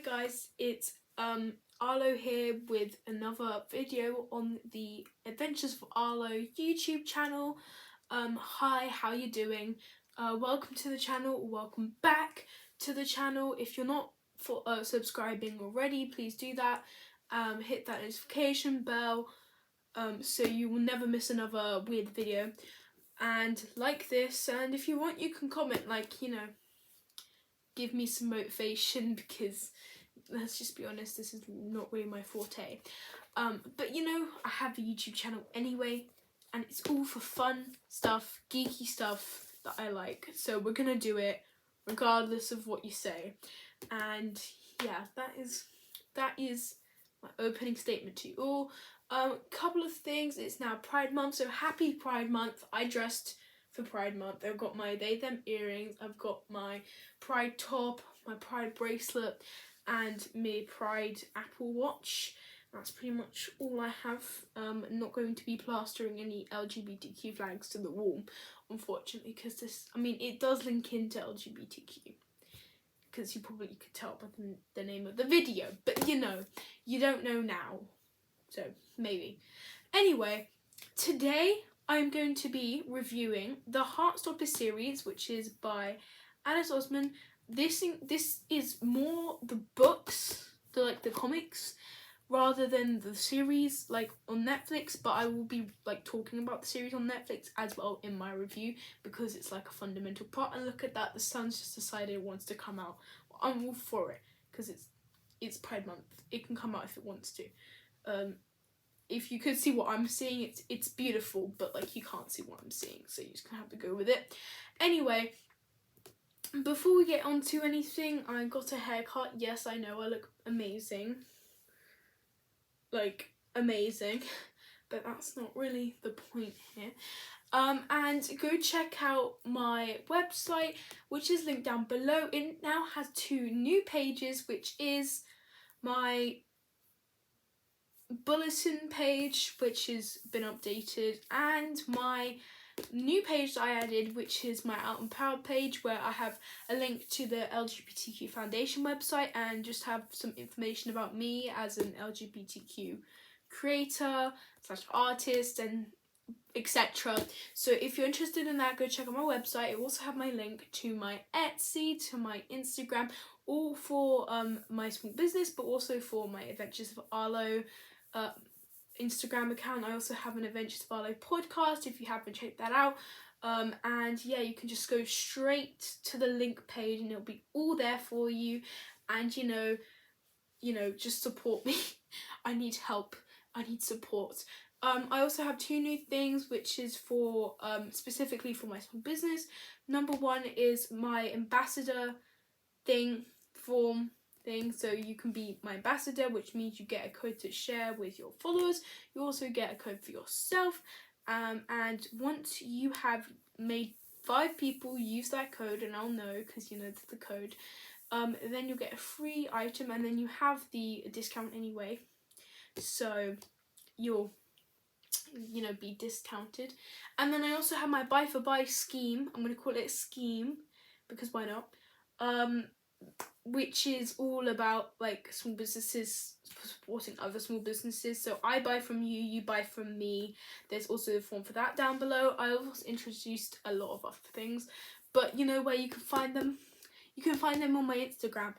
guys, it's Arlo here with another video on the Adventures of Arlo YouTube channel. Hi, how you doing? Welcome to the channel, welcome back to the channel. If you're not subscribing already, please do that. Hit that notification bell so you will never miss another weird video. And like this, and if you want you can comment, like, you know, give me some motivation, because let's just be honest, this is not really my forte. But you know, I have a YouTube channel anyway, and it's all for fun stuff, geeky stuff that I like. So we're gonna do it regardless of what you say. And yeah, that is my opening statement to you all. Couple of things. It's now Pride Month, so happy Pride Month. I dressed for Pride Month. I've got my they them earrings, I've got my Pride top, my Pride bracelet, and my Pride Apple Watch. That's pretty much all I have. I'm not going to be plastering any LGBTQ flags to the wall, unfortunately, because this, I mean, it does link into LGBTQ, because you probably could tell by the name of the video, but you know, you don't know now, so maybe. Anyway, today I'm going to be reviewing the Heartstopper series, which is by Oseman. This is more the books, the comics, rather than the series like on Netflix, but I will be like talking about the series on Netflix as well in my review, because it's like a fundamental part. And look at that, the sun's just decided it wants to come out. Well, I'm all for it, because it's Pride Month. It can come out if it wants to. If you could see what I'm seeing, it's beautiful, but like you can't see what I'm seeing, so you're just gonna have to go with it. Anyway, before we get on to anything, I got a haircut. Yes, I know I look amazing. Like, amazing. But that's not really the point here. And go check out my website, which is linked down below. It now has 2 new pages, which is my bulletin page, which has been updated, and my new page that I added, which is my Out and Proud page, where I have a link to the LGBTQ Foundation website and just have some information about me as an LGBTQ creator / artist and etc. So if you're interested in that, go check out my website. I also have my link to my Etsy, to my Instagram, all for my small business, but also for my Adventures of Arlo Instagram account. I also have an Adventures of Arlo podcast, if you haven't checked that out. And yeah, you can just go straight to the link page and it'll be all there for you. And you know, just support me. I need help. I need support. I also have 2 new things, which is for specifically for my small business. Number 1 is my ambassador form thing, so you can be my ambassador, which means you get a code to share with your followers. You also get a code for yourself, and once you have made 5 people use that code, and I'll know because you know the code, then you'll get a free item, and then you have the discount anyway, so you'll be discounted. And then I also have my buy for buy scheme. I'm going to call it a scheme because why not, which is all about like small businesses supporting other small businesses. So I buy from you, you buy from me. There's also a form for that down below. I also introduced a lot of other things, but you know where you can find them? You can find them on my Instagram,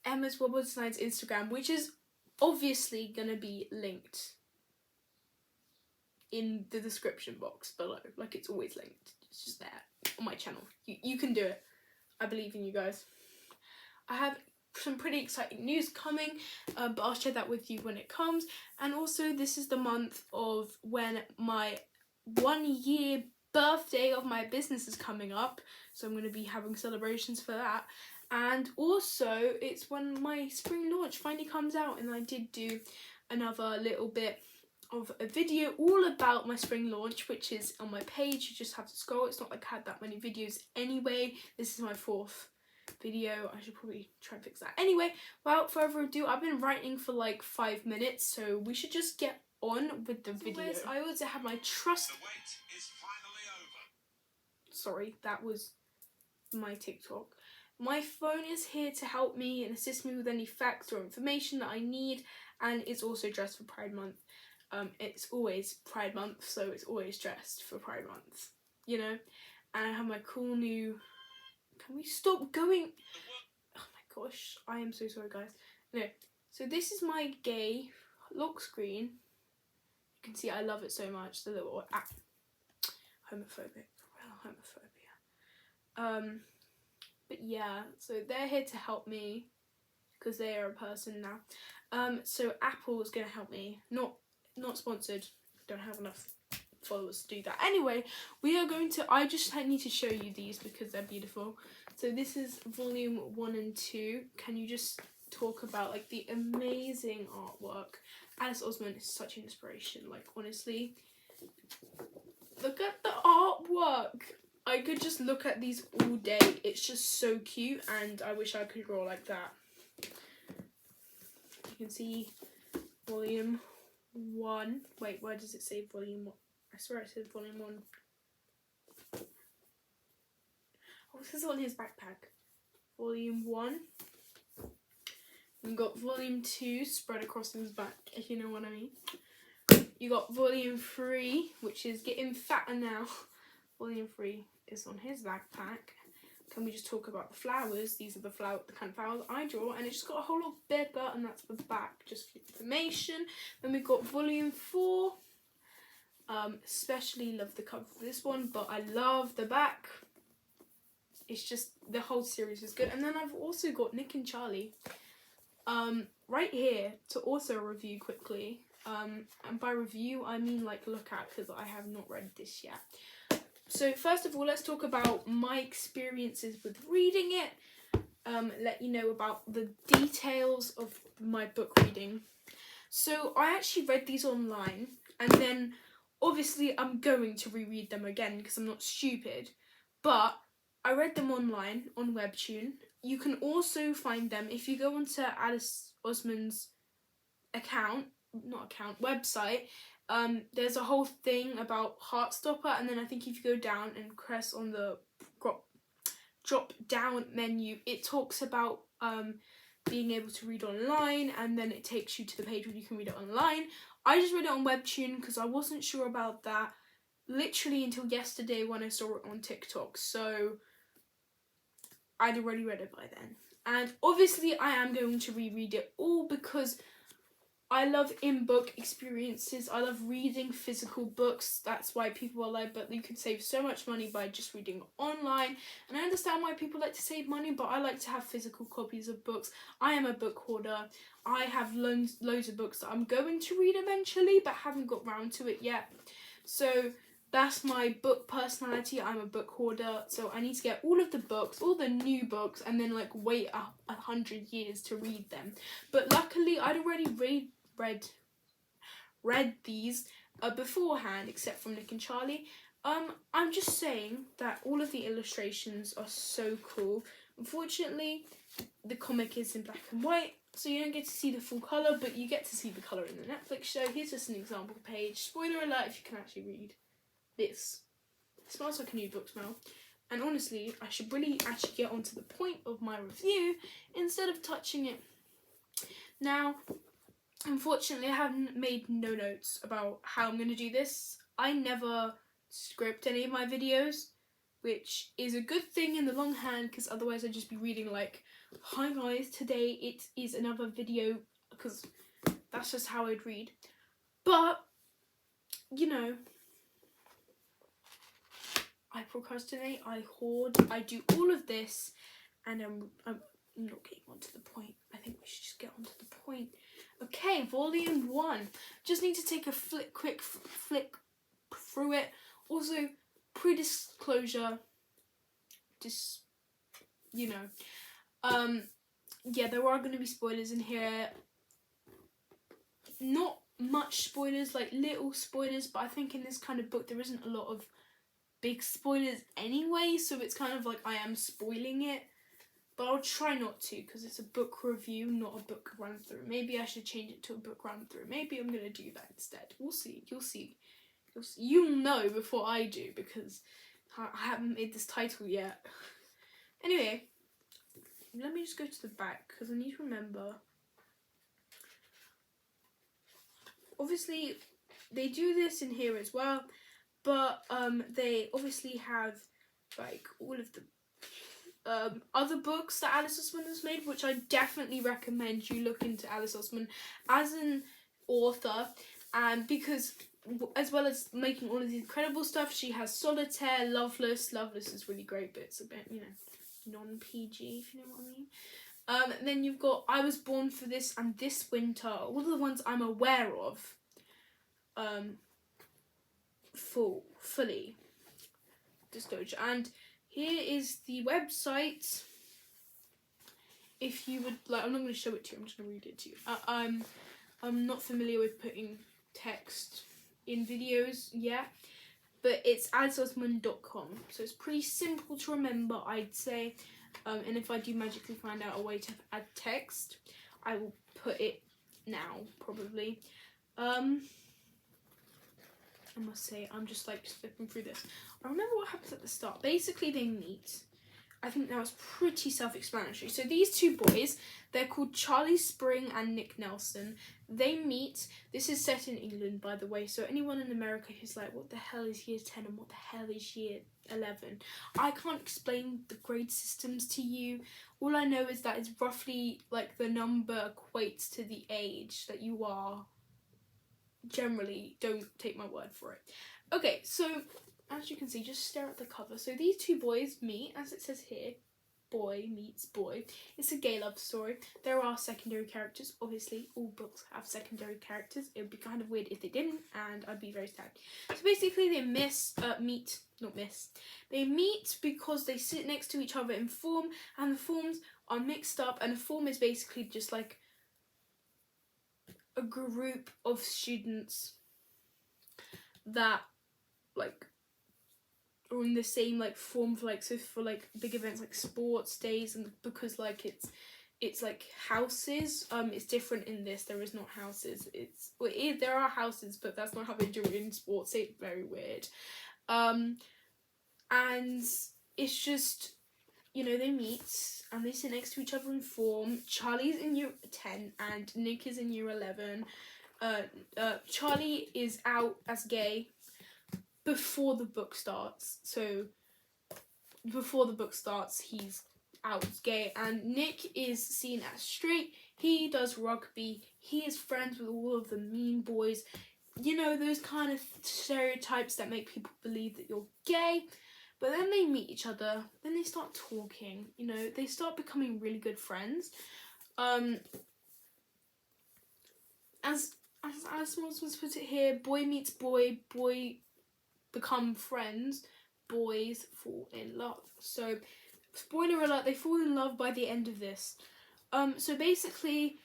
Emma's Wobble Designs Instagram, which is obviously going to be linked in the description box below. Like, it's always linked. It's just there on my channel. You can do it. I believe in you guys. I have some pretty exciting news coming, but I'll share that with you when it comes. And also, this is the month of when my 1-year birthday of my business is coming up, so I'm going to be having celebrations for that. And also, it's when my spring launch finally comes out, and I did do another little bit of a video all about my spring launch, which is on my page. You just have to scroll. It's not like I had that many videos anyway. This is my 4th video. I should probably try and fix that. Anyway, without further ado, I've been writing for like 5 minutes, so we should just get on with the video. I also have my trust. The wait is finally over. Sorry, that was my TikTok. My phone is here to help me and assist me with any facts or information that I need, and it's also dressed for Pride Month. It's always Pride Month, so it's always dressed for Pride Month, you know? And I have my cool new... Can we stop going? Oh my gosh, I am so sorry, guys. No, so this is my gay lock screen. You can see I love it so much. The little homophobic, real homophobia. But yeah, so they're here to help me because they are a person now. So Apple is gonna help me. Not sponsored. Don't have enough followers to do that. Anyway, we are going to. I need to show you these because they're beautiful. So this is volume 1 and 2. Can you just talk about like the amazing artwork? Alice Oseman is such an inspiration. Like honestly, look at the artwork. I could just look at these all day. It's just so cute, and I wish I could draw like that. You can see volume 1. Wait, where does it say volume 1? I swear it says volume 1. Oh, this is on his backpack. Volume 1. We've got volume 2 spread across his back, if you know what I mean. You got volume 3, which is getting fatter now. Volume 3 is on his backpack. Can we just talk about the flowers? These are the kind of flowers I draw, and it's just got a whole lot bigger, and that's the back, just for information. Then we've got volume 4. Especially love the cover for this one, but I love the back. It's just, the whole series is good. And then I've also got Nick and Charlie right here to also review quickly. And by review, I mean like look at, because I have not read this yet. So first of all, let's talk about my experiences with reading it. Let you know about the details of my book reading. So I actually read these online, and then obviously I'm going to reread them again because I'm not stupid. But I read them online on Webtoon. You can also find them if you go onto Alice Oseman's website. There's a whole thing about Heartstopper, and then I think if you go down and press on the drop down menu, it talks about being able to read online, and then it takes you to the page where you can read it online. I just read it on Webtoon because I wasn't sure about that literally until yesterday when I saw it on TikTok, so I'd already read it by then. And obviously I am going to reread it all because I love in-book experiences. I love reading physical books. That's why people are like, but you can save so much money by just reading online. And I understand why people like to save money, but I like to have physical copies of books. I am a book hoarder. I have loads of books that I'm going to read eventually, but haven't got round to it yet. So that's my book personality. I'm a book hoarder, so I need to get all of the books, all the new books, and then like wait 100 years to read them. But luckily, I'd already read these beforehand, except from Nick and Charlie. I'm just saying that all of the illustrations are so cool. Unfortunately, the comic is in black and white, so you don't get to see the full colour, but you get to see the colour in the Netflix show. Here's just an example page. Spoiler alert if you can actually read this. It smells like a new book smell. And honestly, I should really actually get on to the point of my review instead of touching it. Now, unfortunately, I haven't made no notes about how I'm going to do this. I never script any of my videos, which is a good thing in the long hand, because otherwise I'd just be reading like, hi guys, today it is another video, because that's just how I'd read. But, you know, I procrastinate, I hoard, I do all of this, and I'm not getting on to the point. I think we should just get on to the point. Okay, volume 1. Just need to take a quick flick through it. Also, pre-disclosure, you know, yeah, there are going to be spoilers in here. Not much spoilers, like little spoilers, but I think in this kind of book there isn't a lot of big spoilers anyway, so it's kind of like I am spoiling it. But I'll try not to, because it's a book review, not a book run through. Maybe I should change it to a book run through. Maybe I'm going to do that instead. We'll see. You'll see. You'll know before I do, because I haven't made this title yet. Anyway, let me just go to the back because I need to remember. Obviously, they do this in here as well, but they obviously have like all of the other books that Alice Oseman has made, which I definitely recommend you look into Alice Oseman as an author, and because as well as making all of the incredible stuff, she has Solitaire, Loveless. Loveless is really great, but it's a bit, you know, non-PG, if you know what I mean. Then you've got I Was Born for This and This Winter, all the ones I'm aware of. Fully disclosure, and here is the website. If you would like, I'm not going to show it to you. I'm just going to read it to you. I'm not familiar with putting text in videos yet, but it's alicesosman.com, so it's pretty simple to remember, I'd say. And if I do magically find out a way to add text, I will put it now, probably. I must say, I'm just like flipping through this. I remember what happens at the start. Basically, they meet. I think that was pretty self-explanatory. So these two boys, they're called Charlie Spring and Nick Nelson. They meet. This is set in England, by the way. So anyone in America who's like, what the hell is year 10 and what the hell is year 11? I can't explain the grade systems to you. All I know is that it's roughly like the number equates to the age that you are. Generally, don't take my word for it. Okay, so as you can see, just stare at the cover. So these two boys meet, as it says here, boy meets boy. It's a gay love story. There are secondary characters. Obviously, all books have secondary characters. It would be kind of weird if they didn't, and I'd be very sad. So basically, they They meet because they sit next to each other in form, and the forms are mixed up, and a form is basically just like a group of students that like are in the same like form for like, so for like big events like sports days, and because like it's like houses, it's different in this. There is not houses. There are houses, but that's not how they do it in sports. It's very weird. And it's just, you know, they meet and they sit next to each other in form. Charlie's in year 10 and Nick is in year 11. Charlie is out as gay before the book starts. So before the book starts, he's out as gay, and Nick is seen as straight. He does rugby. He is friends with all of the mean boys. You know, those kind of stereotypes that make people believe that you're gay. But then they meet each other, then they start talking, you know, they start becoming really good friends. As Alice was put it here, boy meets boy, boy become friends, boys fall in love. So, spoiler alert, they fall in love by the end of this. So basically,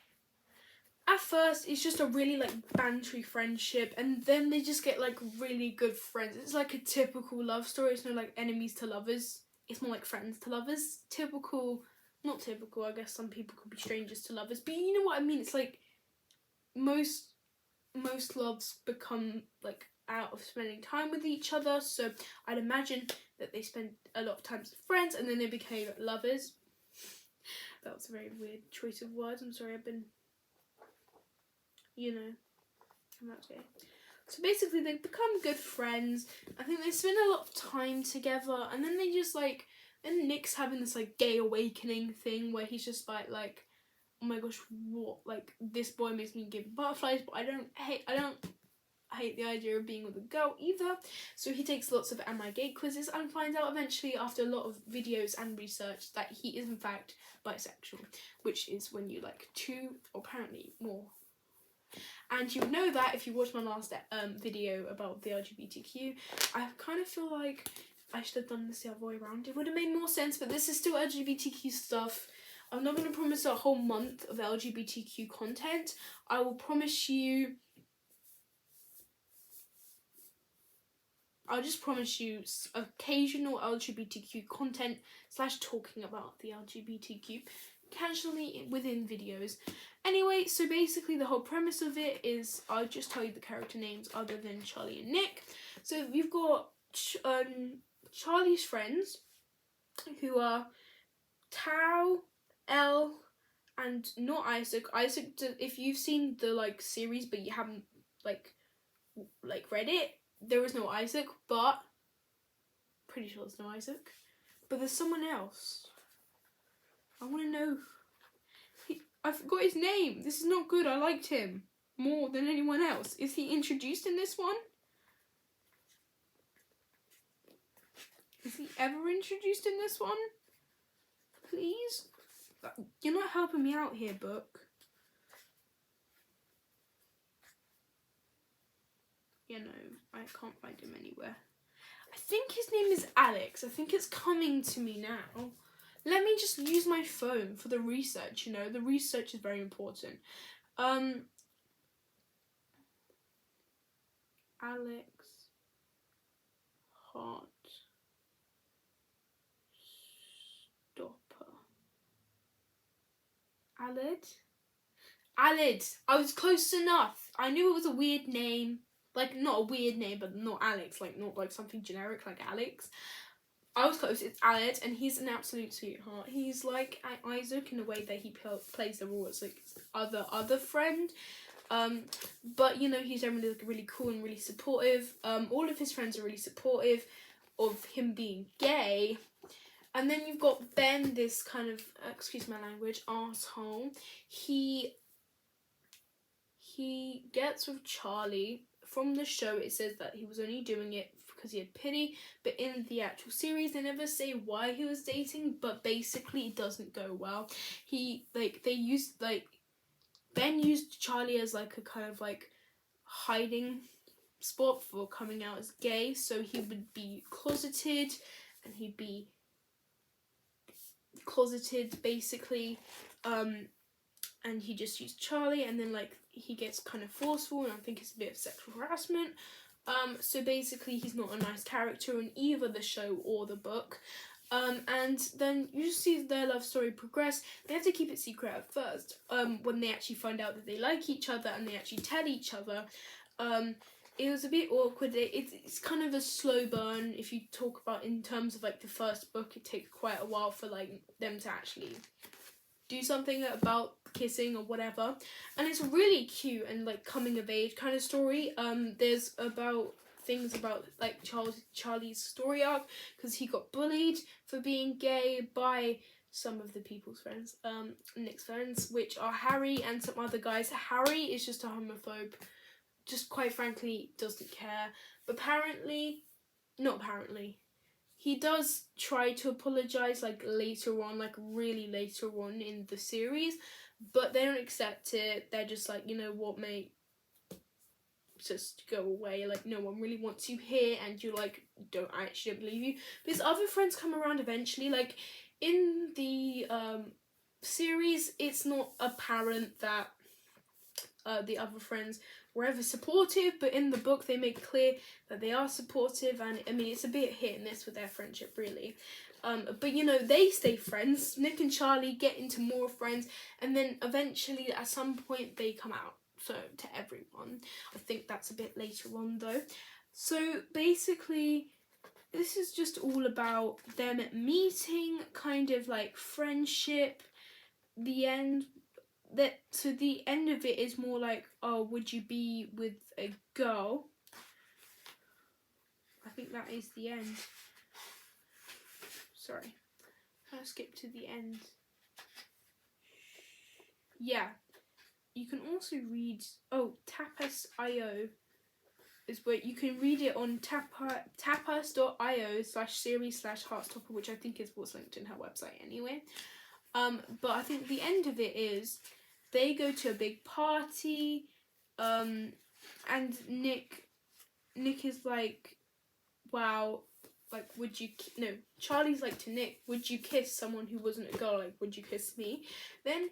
at first, it's just a really, like, bantery friendship, and then they just get, like, really good friends. It's like a typical love story. It's not like enemies to lovers. It's more like friends to lovers. Not typical, I guess some people could be strangers to lovers, but you know what I mean? It's like, most loves become, like, out of spending time with each other, so I'd imagine that they spend a lot of time as friends, and then they became lovers. That was a very weird choice of words. I'm sorry, I've been... You know, I'm okay. So basically, they become good friends. I think they spend a lot of time together, and then they just like. Then Nick's having this like gay awakening thing where he's just like, oh my gosh, what? Like, this boy makes me give butterflies, but I don't hate the idea of being with a girl either. So he takes lots of Am I Gay quizzes and finds out eventually, after a lot of videos and research, that he is in fact bisexual, which is when you like two or apparently more. And you know that if you watched my last video about the LGBTQ, I kind of feel like I should have done this the other way around. It would have made more sense, but this is still LGBTQ stuff. I'm not going to promise a whole month of LGBTQ content. I will promise you... I'll just promise you occasional LGBTQ content / talking about the LGBTQ casually within videos. Anyway, so basically the whole premise of it is, I'll just tell you the character names other than Charlie and Nick. So you've got Charlie's friends, who are Tao, L, and not Isaac. Isaac, if you've seen the like series but you haven't like read it, there is no Isaac, but pretty sure there's no Isaac. But there's someone else. I want to know. I forgot his name. This is not good. I liked him more than anyone else. Is he introduced in this one? Is he ever introduced in this one? Please? You're not helping me out here, book. Yeah, no, I can't find him anywhere. I think his name is Alex. I think it's coming to me now. Let me just use my phone for the research, you know. The research is very important. Alex Heartstopper. Alid. I was close enough. I knew it was a weird name. Like, not a weird name, but not Alex. Like, not like something generic like Alex. I was close. It's Alid, and he's an absolute sweetheart. He's like Isaac in a way that he plays the role as like other friend. But you know, he's generally like really cool and really supportive. All of his friends are really supportive of him being gay. And then you've got Ben, this kind of, excuse my language, arsehole. He gets with Charlie. From the show, it says that he was only doing it because he had pity, but in the actual series, they never say why he was dating, but basically it doesn't go well. Ben used Charlie as like a kind of like hiding spot for coming out as gay, so he would be closeted, and he'd be closeted basically, and he just used Charlie, and then like he gets kind of forceful, and I think it's a bit of sexual harassment. So basically he's not a nice character in either the show or the book. And then you see their love story progress. They have to keep it secret at first, when they actually find out that they like each other and they actually tell each other. It was a bit awkward. It's kind of a slow burn. If you talk about in terms of like the first book, it takes quite a while for like them to actually do something about kissing or whatever, and it's really cute and like coming of age kind of story. There's about things about like Charlie's story arc, because he got bullied for being gay by some of the people's friends, Nick's friends, which are Harry and some other guys. Harry is just a homophobe, just quite frankly doesn't care, but he does try to apologise like later on, like really later on in the series, but they don't accept it. They're just like, you know what, mate, just go away, like no one really wants you here, and you're like, don't believe you. But his other friends come around eventually. Like in the series, it's not apparent that the other friends were ever supportive, but in the book they make clear that they are supportive, and I mean it's a bit hit and miss with their friendship really. But you know, they stay friends. Nick and Charlie get into more friends, and then eventually at some point they come out, so to everyone. I think that's a bit later on though. So basically this is just all about them meeting, kind of like friendship. The end of it is more like, oh, would you be with a girl? I think that is the end. Sorry, I'll skip to the end. Yeah, you can also read, tapas.io is where you can read it on tapas.io/series/Heartstopper, which I think is what's linked in her website anyway. But I think the end of it is they go to a big party, and Nick is like, wow, like, Charlie's like to Nick, would you kiss someone who wasn't a girl? Like, would you kiss me? Then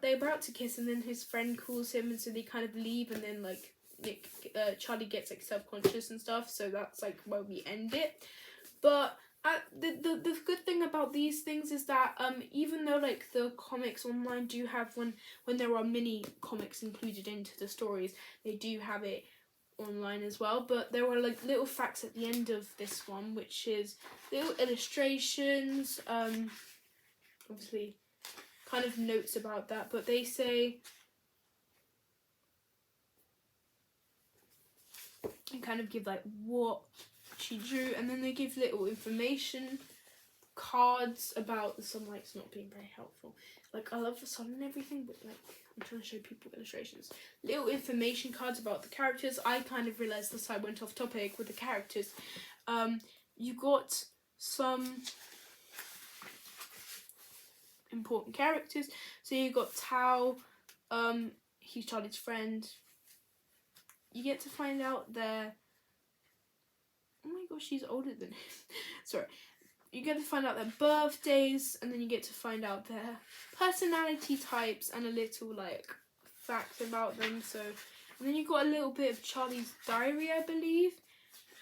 they're about to kiss, and then his friend calls him, and so they kind of leave, and then like Charlie gets like self-conscious and stuff, so that's like where we end it. But the good thing about these things is that even though like the comics online do have when there are mini comics included into the stories, they do have it online as well, but there are like little facts at the end of this one, which is little illustrations, obviously kind of notes about that, but they say and kind of give like what she drew, and then they give little information cards about the sunlight's not being very helpful. Like, I love the sun and everything, but like I'm trying to show people illustrations. Little information cards about the characters. I kind of realised this, I went off topic with the characters. You got some important characters. So you got Tao, he's Charlie's friend. You get to find out their, oh my gosh, she's older than him. Sorry. You get to find out their birthdays, and then you get to find out their personality types and a little like facts about them. So, and then you got a little bit of Charlie's diary, I believe.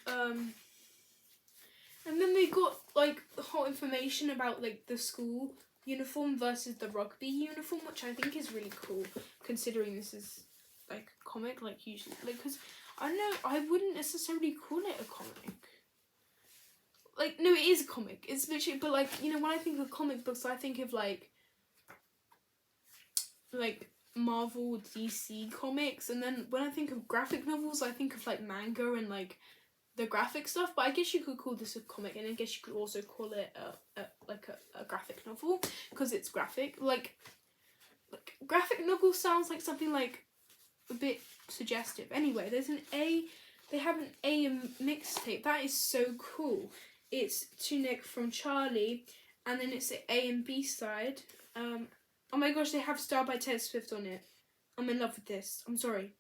And then they got like the whole information about like the school uniform versus the rugby uniform, which I think is really cool, considering this is like a comic, like usually, like, because I don't know, I wouldn't necessarily call it a comic. Like, no, it is a comic. It's literally, but like, you know, when I think of comic books, I think of like Marvel, DC comics, and then when I think of graphic novels, I think of like manga and like the graphic stuff. But I guess you could call this a comic, and I guess you could also call it a graphic novel, because it's graphic. Like graphic novel sounds like something like a bit suggestive. Anyway, there's an A. They have an A mixtape. That is so cool. It's to Nick from Charlie, and then it's the A and B side. Oh my gosh, they have Star by Taylor Swift on it. I'm in love with this. I'm sorry.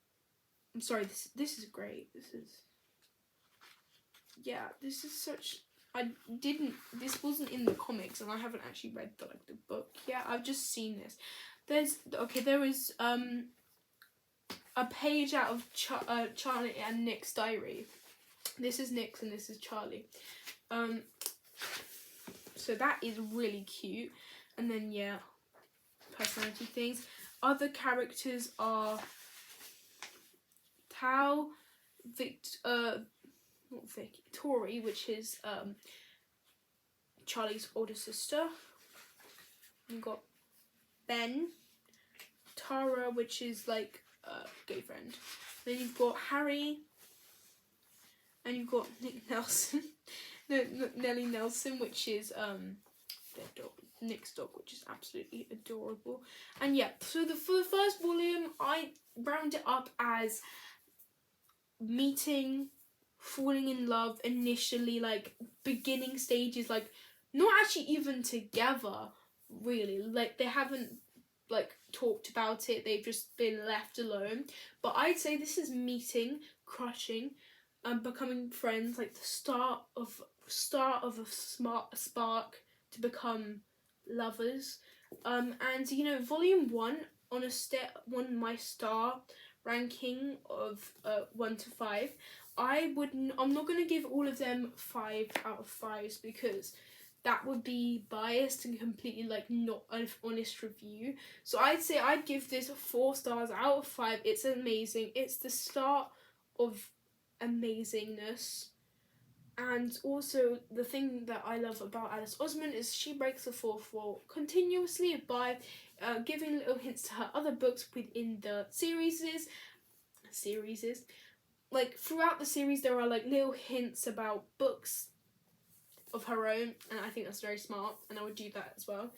This is great. This is such. This wasn't in the comics, and I haven't actually read the book. Yeah, I've just seen this. There is a page out of Charlie and Nick's diary. This is Nick's and this is Charlie. So that is really cute. And then personality things. Other characters are Tao, Tori, which is Charlie's older sister. You've got Ben, Tara, which is like gay friend. Then you've got Harry, and you've got Nick Nelson, Nellie Nelson, which is their dog, Nick's dog, which is absolutely adorable. And for the first volume, I round it up as meeting, falling in love initially, like beginning stages, like not actually even together really, like they haven't like talked about it, they've just been left alone. But I'd say this is meeting, crushing, becoming friends, like the start of a spark to become lovers. And you know, volume 1 on my star ranking of 1 to 5, I'm not going to give all of them 5 out of 5s, because that would be biased and completely like not an honest review. So I'd give this 4 stars out of 5. It's amazing. It's the start of amazingness. And also the thing that I love about Alice Oseman is she breaks the fourth wall continuously by giving little hints to her other books within the series. Like throughout the series there are like little hints about books of her own, and I think that's very smart, and I would do that as well.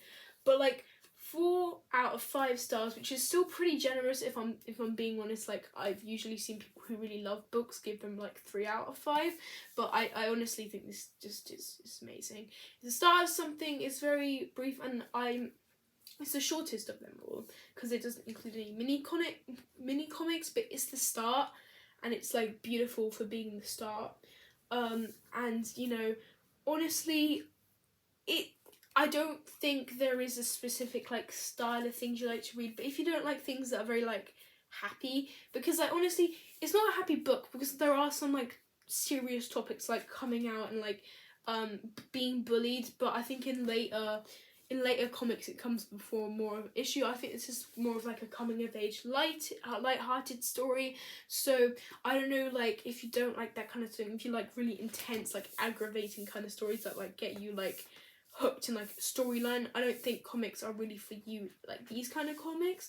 But like 4 out of 5 stars, which is still pretty generous if I'm being honest. Like I've usually seen people who really love books give them like 3 out of 5, but I honestly think this just is amazing. The start of something is very brief, and it's the shortest of them all because it doesn't include any mini comics, but it's the start, and it's like beautiful for being the start. And you know, honestly, I don't think there is a specific like style of things you like to read, but if you don't like things that are very like happy, because like honestly it's not a happy book, because there are some like serious topics like coming out and like being bullied, but I think in later comics it comes before more of an issue. I think this is more of like a coming of age light-hearted story. So I don't know, like if you don't like that kind of thing, if you like really intense like aggravating kind of stories that like get you like hooked in like a storyline. I don't think comics are really for you, like these kind of comics.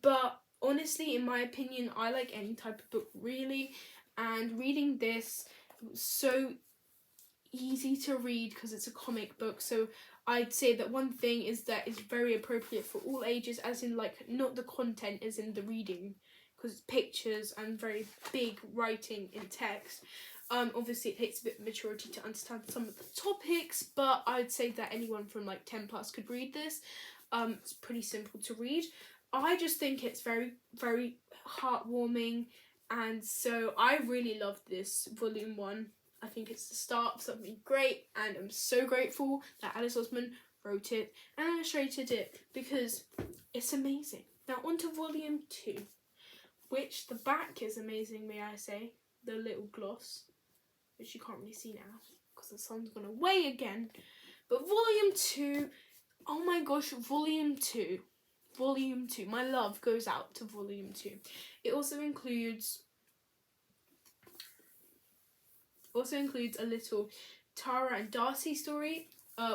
But honestly, in my opinion, I like any type of book really, and reading this, it was so easy to read because it's a comic book. So I'd say that one thing is that it's very appropriate for all ages, as in like not the content, as in the reading, because it's pictures and very big writing in text. Obviously it takes a bit of maturity to understand some of the topics, but I'd say that anyone from like 10 plus could read this. It's pretty simple to read. I just think it's very, very heartwarming, and so I really loved this volume 1. I think it's the start of something great, and I'm so grateful that Alice Oseman wrote it and illustrated it, because it's amazing. Now on to volume 2, which the back is amazing, may I say. The little gloss, which you can't really see now because the sun's gone away again. But volume 2, oh my gosh, volume 2, my love goes out to volume 2. It also includes a little Tara and Darcy story,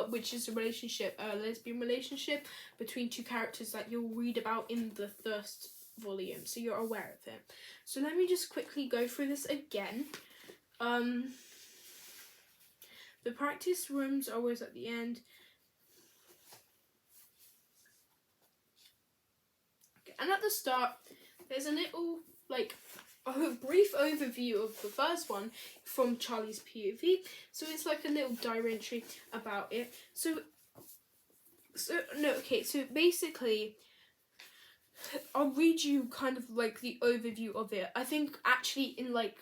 which is a relationship, a lesbian relationship between two characters that you'll read about in the first volume, so you're aware of it. So let me just quickly go through this again. The practice rooms are always at the end. Okay, and at the start, there's a little, like, a brief overview of the first one from Charlie's POV. So it's like a little diary entry about it. So basically, I'll read you kind of like the overview of it. I think actually in like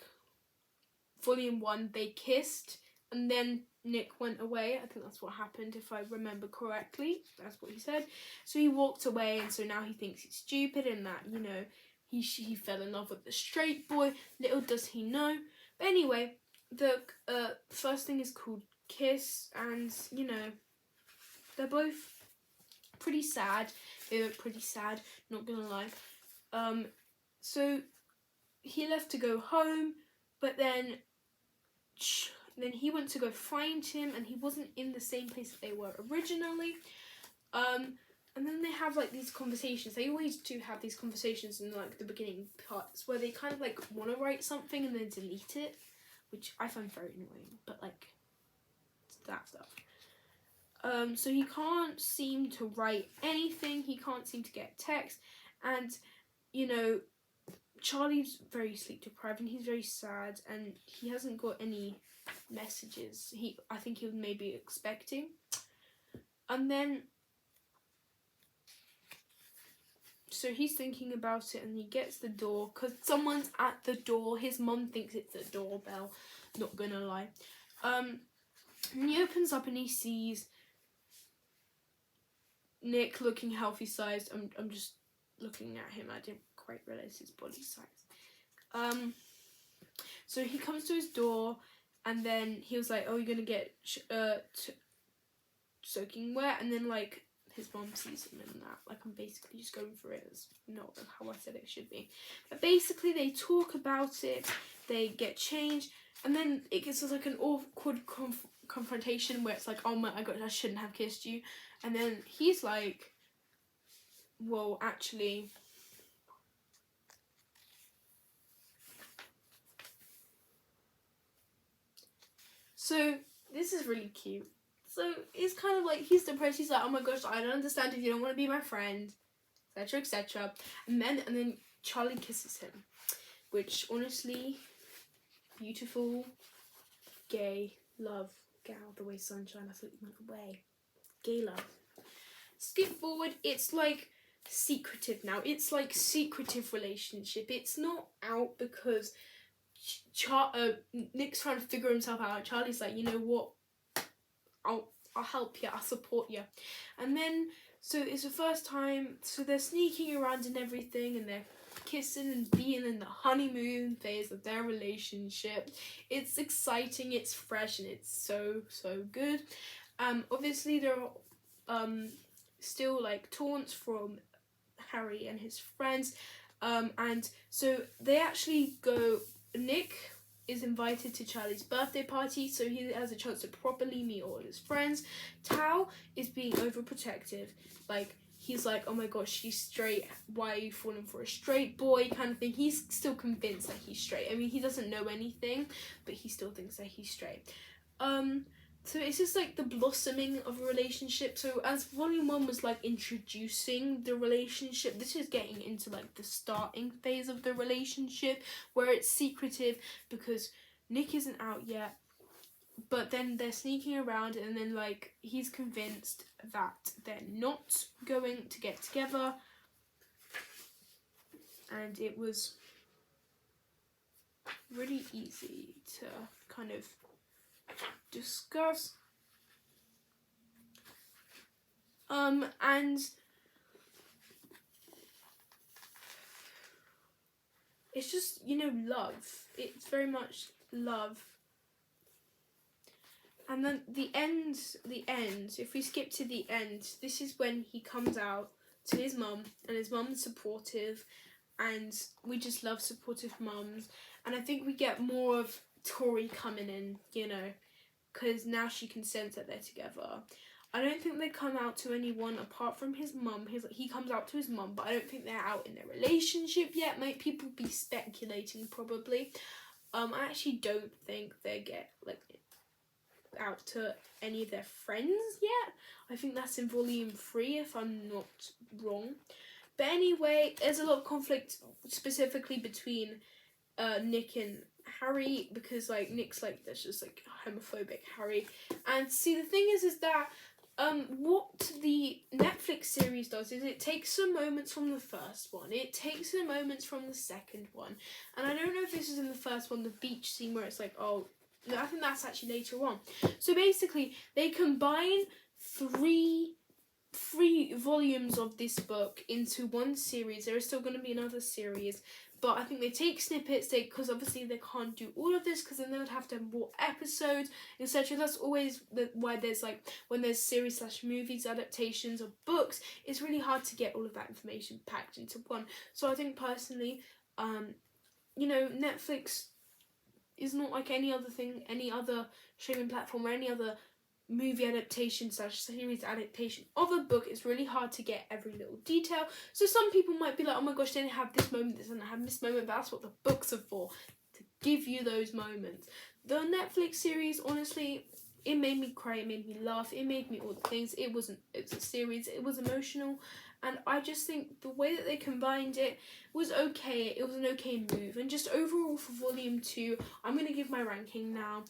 volume 1 they kissed and then Nick went away. I think that's what happened, if I remember correctly. That's what he said. So he walked away, and so now he thinks he's stupid and that, you know, he fell in love with the straight boy. Little does he know. But anyway, the first thing is called Kiss, and you know, they're both pretty sad. They look pretty sad, not gonna lie. So he left to go home, but then he went to go find him, and he wasn't in the same place that they were originally. And then they have like these conversations. They always do have these conversations in like the beginning parts where they kind of like want to write something and then delete it, which I find very annoying, but like, it's that stuff. So he can't seem to write anything. He can't seem to get text, and you know, Charlie's very sleep deprived and he's very sad, and he hasn't got any messages. I think he was maybe expecting, and then so he's thinking about it, and he gets the door because someone's at the door. His mum thinks it's a doorbell, not gonna lie. And he opens up and he sees Nick looking healthy sized. I'm just looking at him. I didn't quite realise his body size. So he comes to his door, and then he was like, "Oh, you're gonna get soaking wet," and then like his mom sees him in that. Like, I'm basically just going for it. It's not how I said it should be. But basically, they talk about it. They get changed, and then it gets like an awkward confrontation where it's like, "Oh my god, I shouldn't have kissed you," and then he's like, "Well, actually." So this is really cute. So it's kind of like he's depressed. He's like, "Oh my gosh, I don't understand if you don't want to be my friend," etc., etc. And then Charlie kisses him, which honestly, beautiful, gay love. Get out of the way, sunshine. I thought you went away. Gay love. Skip forward. It's like secretive now. It's like secretive relationship. It's not out because Nick's trying to figure himself out. Charlie's like, "You know what? I'll help you. I'll support you." And then, so it's the first time. So they're sneaking around and everything, and they're kissing and being in the honeymoon phase of their relationship. It's exciting. It's fresh, and it's so good. Obviously there are still like taunts from Harry and his friends, and so they actually go. Nick is invited to Charlie's birthday party, so he has a chance to properly meet all his friends. Tao is being overprotective. Like, he's like, oh my gosh, she's straight, why are you falling for a straight boy, kind of thing. He's still convinced that he's straight. I mean, he doesn't know anything, but he still thinks that he's straight. So it's just like the blossoming of a relationship. So as volume 1 was like introducing the relationship, this is getting into like the starting phase of the relationship, where it's secretive because Nick isn't out yet, but then they're sneaking around, and then like he's convinced that they're not going to get together, and it was really easy to kind of discuss. And it's just, you know, love. It's very much love. And then the end, if we skip to the end, this is when he comes out to his mum, and his mum's supportive, and we just love supportive mums. And I think we get more of Tori coming in, you know, because now she can sense that they're together. I don't think they come out to anyone apart from his mum. He comes out to his mum, but I don't think they're out in their relationship yet. Might people be speculating probably. I actually don't think they get like out to any of their friends yet. I think that's in volume 3 if I'm not wrong. But anyway, there's a lot of conflict specifically between Nick and Harry, because like Nick's like, there's just like homophobic Harry. And see, the thing is that what the Netflix series does is it takes some moments from the first one, it takes some moments from the second one, and I don't know if this is in the first one, the beach scene where it's like, oh no, I think that's actually later on. So basically they combine three volumes of this book into one series. There is still going to be another series, but I think they take snippets, because obviously they can't do all of this, because then they would have to have more episodes, etc. That's always why there's like, when there's series / movies, adaptations of books, it's really hard to get all of that information packed into one. So I think personally, you know, Netflix is not like any other thing, any other streaming platform, or any other movie adaptation / series adaptation of a book. It's really hard to get every little detail. So some people might be like, oh my gosh, they didn't have this moment, they didn't have this moment, but that's what the books are for, to give you those moments. The Netflix series, honestly, it made me cry, it made me laugh, it made me all the things. It's a series, it was emotional, and I just think the way that they combined it was okay. It was an okay move. And just overall for volume 2, I'm going to give my ranking now.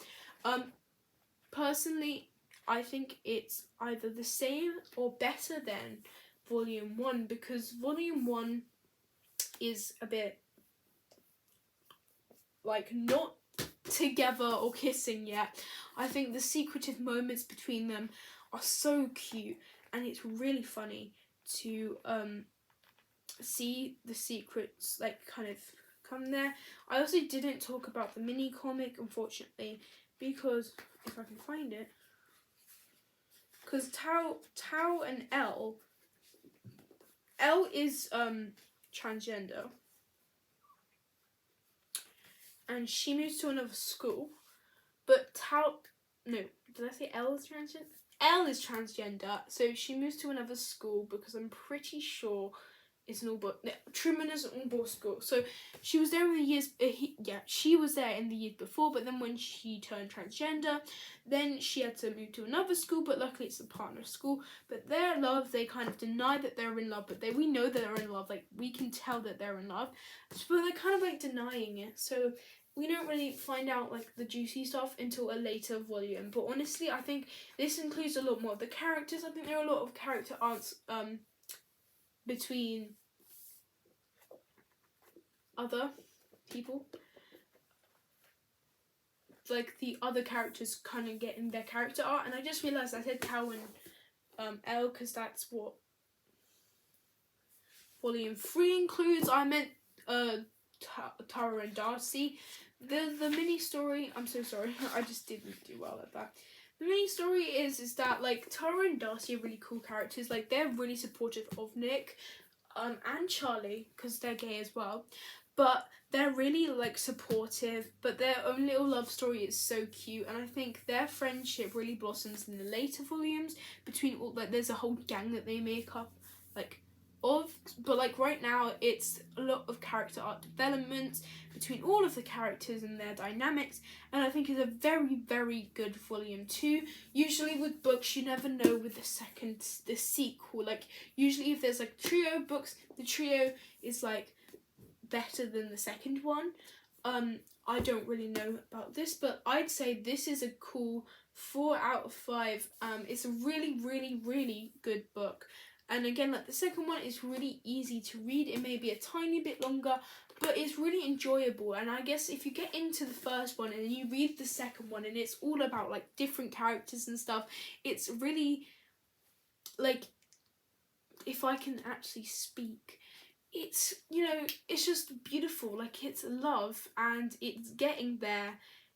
Personally, I think it's either the same or better than volume 1, because volume 1 is a bit like not together or kissing yet. I think the secretive moments between them are so cute, and it's really funny to see the secrets like kind of come there. I also didn't talk about the mini comic, unfortunately, because if I can find it, because Tao and Elle is transgender, and she moves to another school, but did I say Elle is transgender? Elle is transgender, so she moves to another school, because I'm pretty sure it's an all-boys. Truman is an all-boys school, so she was there in the years. She was there in the years before, but then when she turned transgender, then she had to move to another school. But luckily, it's a partner school. But their love, they kind of deny that they're in love, but we know that they're in love. Like, we can tell that they're in love, but they're kind of like denying it. So we don't really find out like the juicy stuff until a later volume. But honestly, I think this includes a lot more of the characters. I think there are a lot of character arcs between other people. Like, the other characters kind of get in their character art, and I just realised I said Tao and Elle, because that's what volume 3 includes. I meant Tara and Darcy. The mini story, I'm so sorry, I just didn't do well at that. The mini story is that like Tara and Darcy are really cool characters. Like, they're really supportive of Nick and Charlie, because they're gay as well. but they're really like supportive, but their own little love story is so cute, and I think their friendship really blossoms in the later volumes between all, like there's a whole gang that they make up like of, but like right now it's a lot of character art development between all of the characters and their dynamics, and I think it's a very, very good volume 2. Usually with books you never know with the sequel, like usually if there's like trio books, the trio is like better than the second one. I don't really know about this, but I'd say this is a cool 4 out of 5. It's a really, really, really good book. And again, like the second one is really easy to read. It may be a tiny bit longer, but it's really enjoyable. And I guess if you get into the first one and then you read the second one and it's all about like different characters and stuff, it's really like, if I can actually speak, it's, you know, it's just beautiful. Like it's love and it's getting there.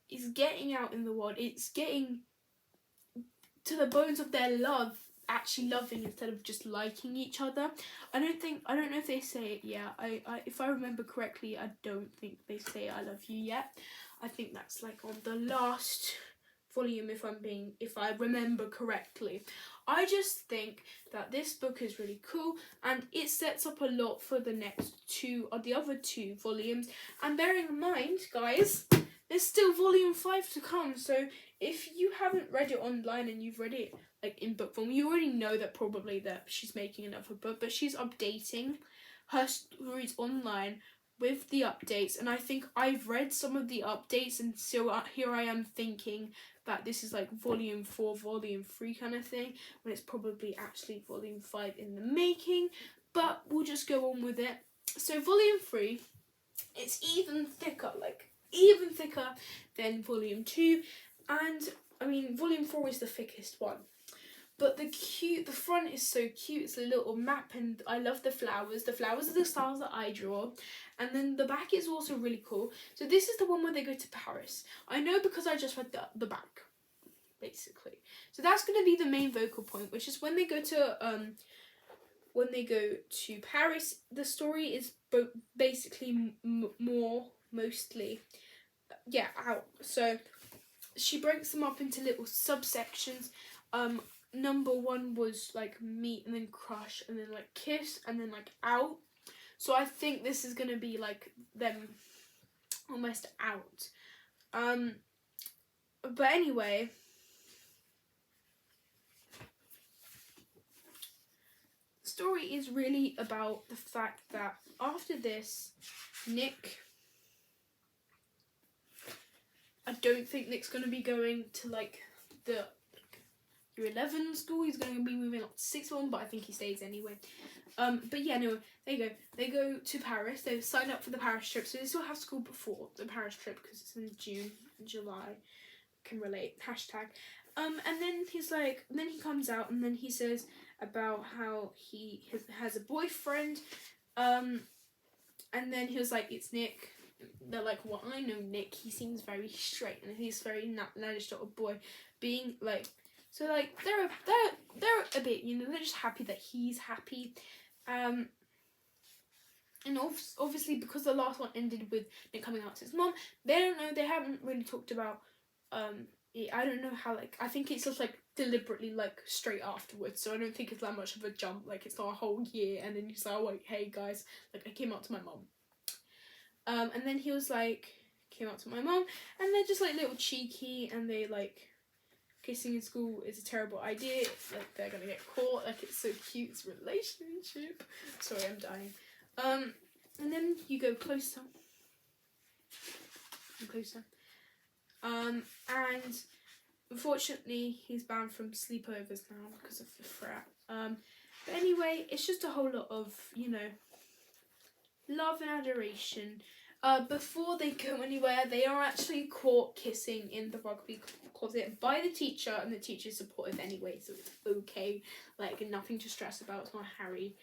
It's getting out in the world. It's getting to the bones of their love, actually loving instead of just liking each other. I don't know if they say it yet. I if I remember correctly, I don't think they say I love you yet. I think that's like on the last volume if I remember correctly. I just think that this book is really cool and it sets up a lot for the next two or the other 2 volumes. And bearing in mind, guys, there's still volume 5 to come, so if you haven't read it online and you've read it like in book form, you already know that probably that she's making another book, but she's updating her stories online with the updates, and I think I've read some of the updates, and so here I am thinking that this is like volume 4, volume 3 kind of thing, when it's probably actually volume 5 in the making, but we'll just go on with it. So volume 3, it's even thicker than volume 2, and I mean volume 4 is the thickest one. But the front is so cute. It's a little map, and I love the flowers. The flowers are the styles that I draw. And then the back is also really cool. So this is the one where they go to Paris. I know because I just read the back, basically. So that's going to be the main focal point, which is when they go to Paris. The story is basically mostly out. So she breaks them up into little subsections. Number 1 was like meet and then crush and then like kiss and then like out. So I think this is gonna be like them almost out. But anyway, the story is really about the fact that after this, Nick, I don't think Nick's gonna be going to like the Year 11 school. He's going to be moving up to 6th one, but I think he stays anyway. But yeah, no, they go to Paris. They've signed up for the Paris trip, so they still have school before the Paris trip because it's in June, July. Can relate. Hashtag. And then then he comes out and then he says about how he has a boyfriend. And then he was like, it's Nick. They're like, well, I know Nick. He seems very straight and he's very laddish sort of boy. Being like. So like they're a bit, you know, they're just happy that he's happy, and obviously because the last one ended with Nick coming out to his mom, they haven't really talked about I don't know how, like, I think it's just like deliberately like straight afterwards, so I don't think it's that much of a jump, like it's not a whole year and then he's like, oh wait, hey guys, like I came out to my mom, and then he was like, came out to my mom, and they're just like little cheeky and they like. Kissing in school is a terrible idea. It's like they're gonna get caught. Like it's so cute. It's a relationship. Sorry, I'm dying. And then you go closer. And closer. And unfortunately, he's banned from sleepovers now because of the threat. But anyway, it's just a whole lot of, you know, love and adoration. Before they go anywhere, they are actually caught kissing in the rugby closet by the teacher, and the teacher's supportive anyway, so it's okay. Like nothing to stress about. It's not Harry.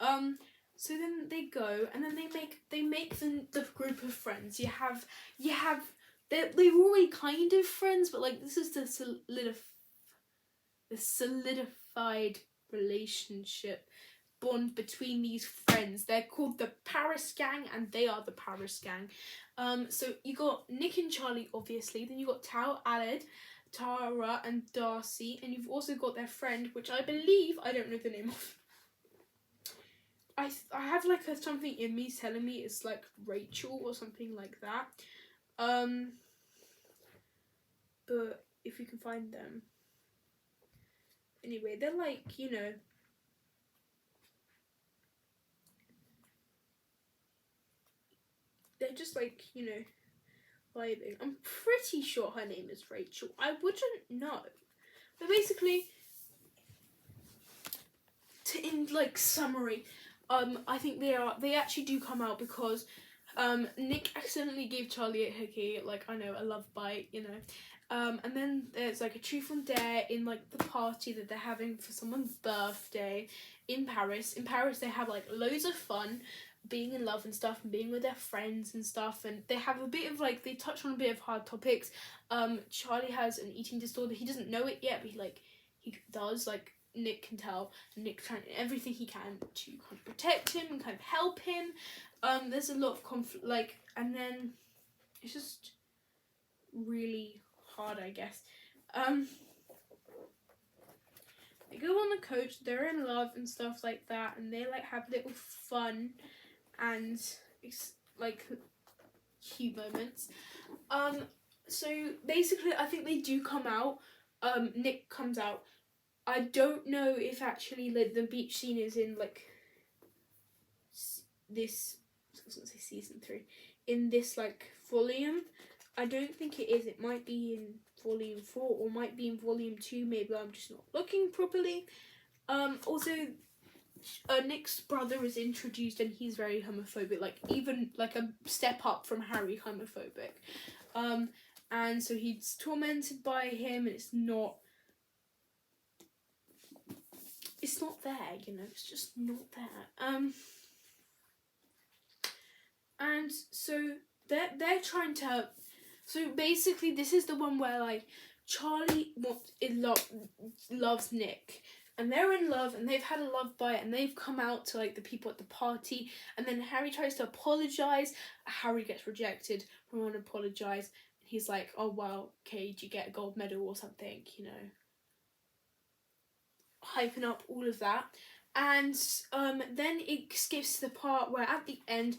So then they go, and then they make the group of friends. You have they're already kind of friends, but like this is the solidified relationship. bond between these friends. They're called the Paris Gang, and they are the Paris Gang. So you got Nick and Charlie, obviously. Then you got Tao, Aled, Tara, and Darcy, and you've also got their friend, which I believe, I don't know the name of. I have like something in me telling me it's like Rachel or something like that. But if you can find them. Anyway, they're like, you know, they're just like, you know, vibing. I'm pretty sure her name is Rachel. I wouldn't know. But basically, in like summary, I think they actually do come out because Nick accidentally gave Charlie a hickey, like, I know, a love bite, you know. And then there's like a truth or dare in like the party that they're having for someone's birthday in Paris. In Paris they have like loads of fun being in love and stuff, and being with their friends and stuff, and they have a bit of like, they touch on a bit of hard topics. Charlie has an eating disorder. He doesn't know it yet, but he does, like, Nick can tell, and Nick trying everything he can to kind of protect him and kind of help him. There's a lot of conflict, like, and then it's just really hard, I guess. They go on the coach, they're in love and stuff like that, and they like have little fun and like cute moments. So basically I think they do come out. Nick comes out. I don't know if actually like the beach scene is in like this, I was gonna say season 3, in this like volume. I don't think it is. It might be in volume 4 or might be in volume 2. Maybe I'm just not looking properly. Also, Nick's brother is introduced and he's very homophobic, like even like a step up from Harry homophobic. And so he's tormented by him, and it's not there, you know, it's just not there. And so they're trying to, so basically this is the one where like Charlie loves Nick, and they're in love, and they've had a love bite, and they've come out to like the people at the party, and then Harry tries to apologise. Harry gets rejected from wanting to apologise. He's like, oh well, okay, did you get a gold medal or something, you know, hyping up all of that. And then it skips to the part where at the end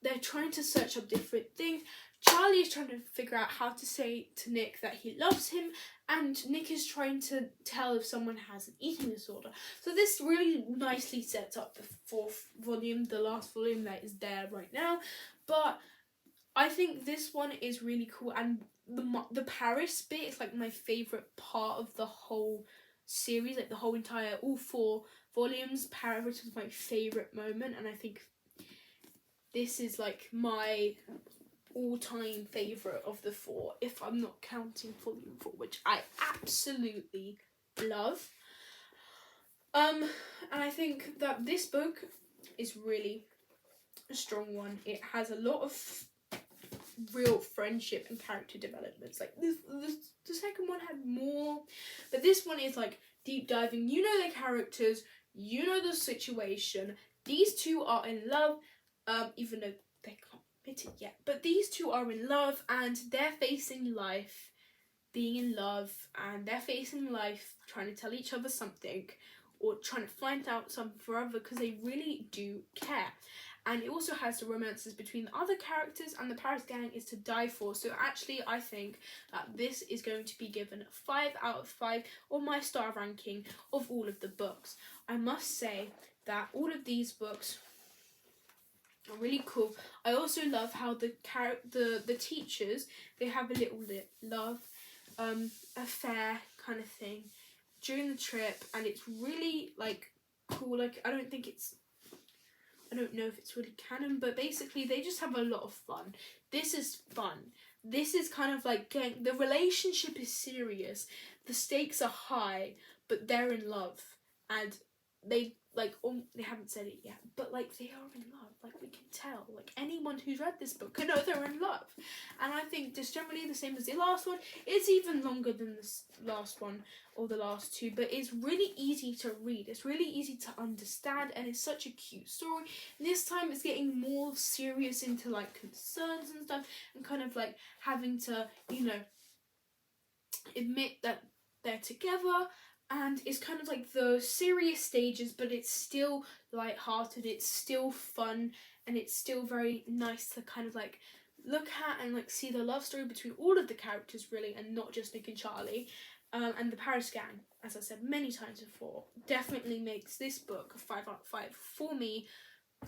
they're trying to search up different things. Charlie is trying to figure out how to say to Nick that he loves him, and Nick is trying to tell if someone has an eating disorder. So this really nicely sets up the 4th volume, the last volume that is there right now. But I think this one is really cool, and the Paris bit is like my favourite part of the whole series, like the whole entire, all 4 volumes. Paris was my favourite moment, and I think this is like my all-time favourite of the 4, if I'm not counting volume 4, which I absolutely love. And I think that this book is really a strong one. It has a lot of real friendship and character developments. Like the second one had more, but this one is like deep diving. You know the characters, you know the situation. These two are in love, even though they can't admit it yet, but these two are in love, and they're facing life being in love, and they're facing life trying to tell each other something, or trying to find out something forever, because they really do care. And it also has the romances between the other characters, and the Paris Gang is to die for. So actually I think that this is going to be given 5 out of 5 on my star ranking of all of the books. I must say that all of these books are really cool. I also love how the teachers, they have a little love affair kind of thing during the trip, and it's really like cool. Like I don't know if it's really canon, but basically they just have a lot of fun. This is fun. This is kind of like the relationship is serious, the stakes are high, but they're in love, and they like, they haven't said it yet, but like they are in love. Like we can tell. Like anyone who's read this book can know they're in love. And I think just generally the same as the last one. It's even longer than this last one or the last two, but it's really easy to read. It's really easy to understand, and it's such a cute story. And this time it's getting more serious into like concerns and stuff, and kind of like having to, you know, admit that they're together. And it's kind of like the serious stages, but it's still light-hearted, it's still fun, and it's still very nice to kind of like look at and like see the love story between all of the characters really, and not just Nick and Charlie. And the Paris gang, as I said many times before, definitely makes this book a 5 out of 5 for me.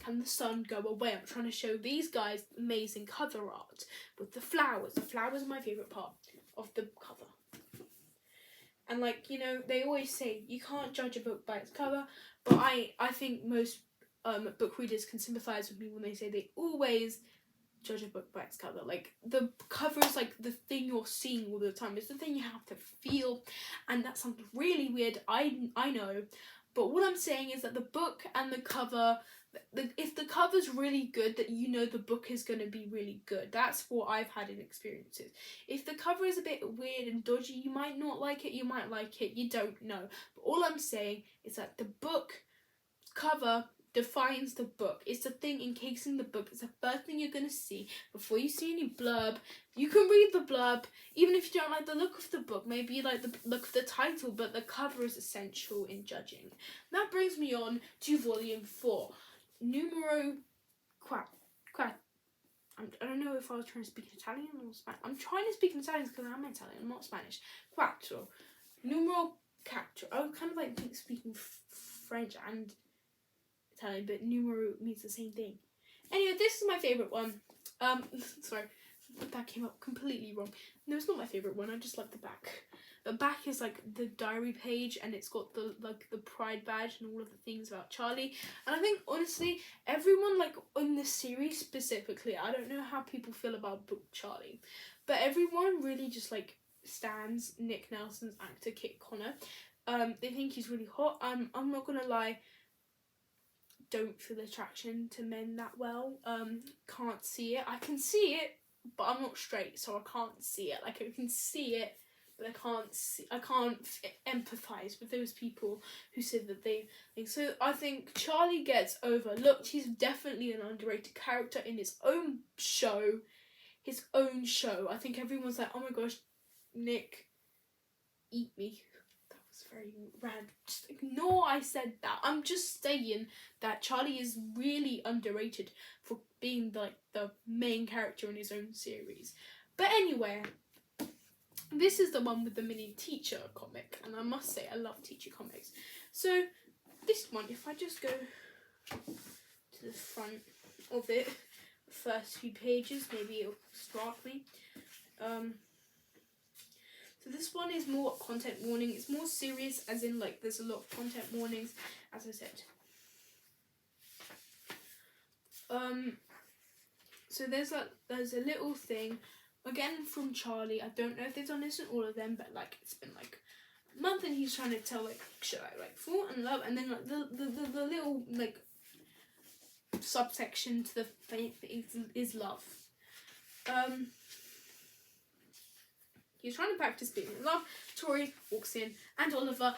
Can the sun go away? I'm trying to show these guys amazing cover art with the flowers. The flowers are my favourite part of the cover. And like, you know, they always say you can't judge a book by its cover, but I think most book readers can sympathise with me when they say they always judge a book by its cover. Like the cover is like the thing you're seeing all the time. It's the thing you have to feel, and that sounds really weird. I know, but what I'm saying is that the book and the cover. If the cover's really good, that you know the book is going to be really good. That's what I've had in experiences. If the cover is a bit weird and dodgy, you might not like it, you might like it, you don't know. But all I'm saying is that the book cover defines the book. It's the thing encasing the book. It's the first thing you're going to see before you see any blurb. You can read the blurb, even if you don't like the look of the book. Maybe you like the look of the title, but the cover is essential in judging. That brings me on to volume 4. Numero quattro. I don't know if I was trying to speak in Italian or Spanish. I'm trying to speak in Italian because I'm Italian, I'm not Spanish. Quattro. Numero quattro. I was kind of like speaking French and Italian, but numero means the same thing. Anyway, this is my favourite one. Sorry, that came up completely wrong. No, it's not my favourite one, I just like the back. The back is like the diary page, and it's got the pride badge and all of the things about Charlie. And I think honestly, everyone like in this series specifically, I don't know how people feel about book Charlie, but everyone really just like stands Nick Nelson's actor Kit Connor. They think he's really hot. I'm not gonna lie, don't feel attraction to men that well. Can't see it. I can see it, but I'm not straight, so I can't see it. Like I can see it, but I can't empathise with those people who say that they think. So I think Charlie gets overlooked. He's definitely an underrated character in his own show. I think everyone's like, oh my gosh, Nick, eat me. That was very random. Just ignore I said that. I'm just saying that Charlie is really underrated for being like the main character in his own series. But anyway, this is the one with the mini teacher comic, and I must say I love teacher comics. So this one, if I just go to the front of it, the first few pages, maybe it'll start me. So this one is more content warning. It's more serious, as in like there's a lot of content warnings, as I said. So there's a little thing. Again, from Charlie. I don't know if they've done this in all of them, but like it's been like a month, and he's trying to tell like, should I like fall in love, and then like the little like subsection to the thing is love. He's trying to practice being in love. Tori walks in, and Oliver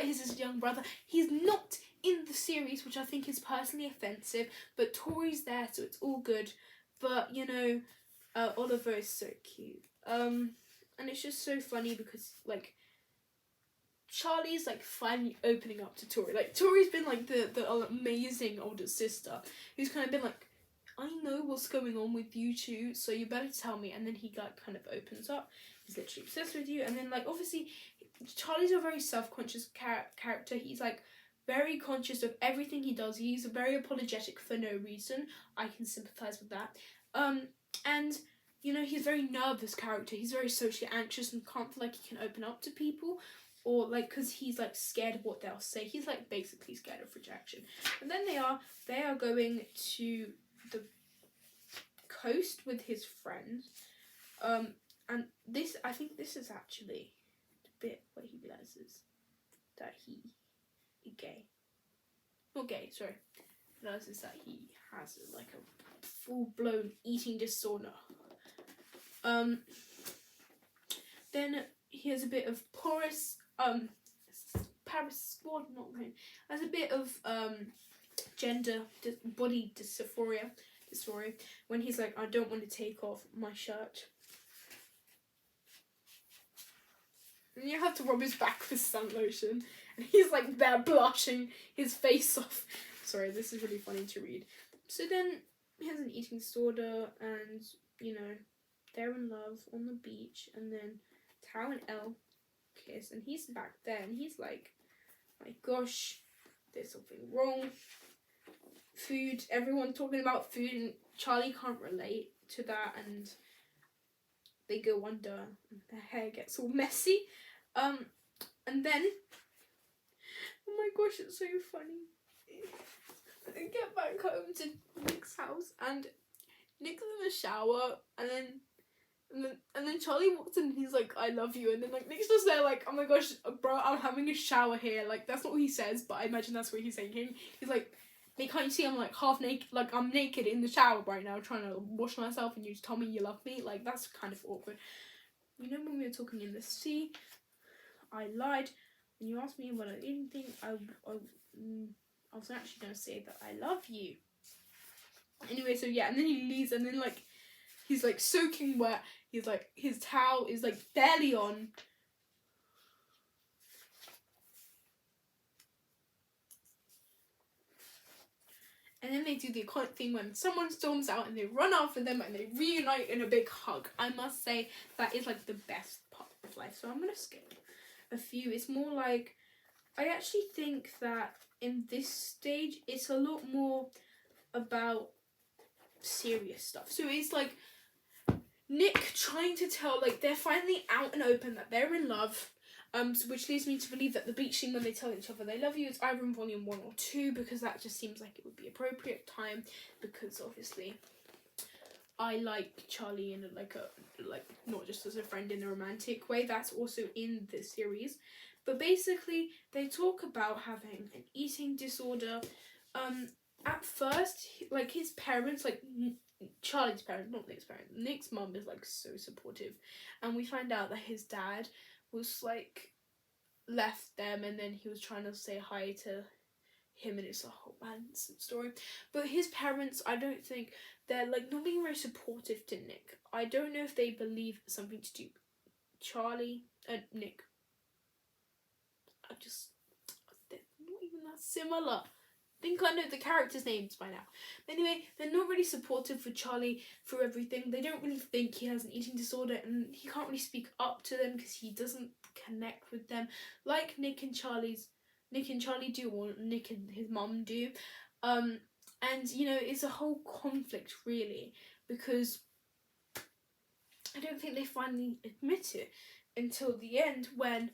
is his young brother. He's not in the series, which I think is personally offensive, but Tori's there, so it's all good. But you know, Oliver is so cute. And it's just so funny because like Charlie's like finally opening up to Tori. Like Tori's been like the amazing older sister who's kind of been like, I know what's going on with you two, so you better tell me. And then he like kind of opens up. He's literally obsessed with you. And then like obviously Charlie's a very self-conscious character. He's like very conscious of everything he does. He's very apologetic for no reason. I can sympathise with that. And you know, he's a very nervous character. He's very socially anxious and can't feel like he can open up to people, or like because he's like scared of what they'll say. He's like basically scared of rejection. And then they are going to the coast with his friends. And this, I think this is actually the bit where he realizes that he is gay. not gay, sorry, realizes that he has like a full-blown eating disorder. Then he has a bit of has a bit of body dysphoria when he's like, I don't want to take off my shirt. And you have to rub his back with sun lotion, and he's like there blushing his face off. Sorry, this is really funny to read. So then he has an eating disorder, and you know, they're in love on the beach, and then Tao and Elle kiss, and he's back there, and he's like, my gosh, there's something wrong. Food, everyone talking about food, and Charlie can't relate to that, and they go under, and their hair gets all messy. And then, oh my gosh, it's so funny. I get back home to Nick's house, and Nick's in the shower, and then Charlie walks in and he's like, I love you, and then like Nick's just there like, oh my gosh, bro, I'm having a shower here. Like, that's not what he says, but I imagine that's what he's thinking. He's like, Nick, can't you see I'm like half naked, like I'm naked in the shower right now trying to wash myself, and you just tell me you love me? Like, that's kind of awkward. You know, when we were talking in the sea, I lied. When you asked me about anything, I was actually going to say that I love you. Anyway, so yeah, and then he leaves, and then like, he's like soaking wet. He's like, his towel is like barely on. And then they do the iconic thing when someone storms out and they run after them and they reunite in a big hug. I must say, that is like the best part of life. So I'm going to skip a few. It's more like, I actually think that in this stage, it's a lot more about serious stuff. So it's like Nick trying to tell, like, they're finally out and open that they're in love. So which leads me to believe that the beach scene when they tell each other they love you is either in volume 1 or 2, because that just seems like it would be appropriate time, because obviously I like Charlie in like not just as a friend in a romantic way, that's also in the series. But basically they talk about having an eating disorder. At first, like, his parents, like Charlie's parents, not Nick's parents, Nick's mum is like so supportive, and we find out that his dad was like left them, and then he was trying to say hi to him, and it's a whole man's story. But his parents, I don't think they're like not being very supportive to Nick. I don't know if they believe something to do Charlie and Nick. They're not even that similar. I think I know the characters' names by now. But anyway, they're not really supportive for Charlie through everything. They don't really think he has an eating disorder, and he can't really speak up to them because he doesn't connect with them like Nick and Charlie do, or Nick and his mum do. And you know, it's a whole conflict really, because I don't think they finally admit it until the end when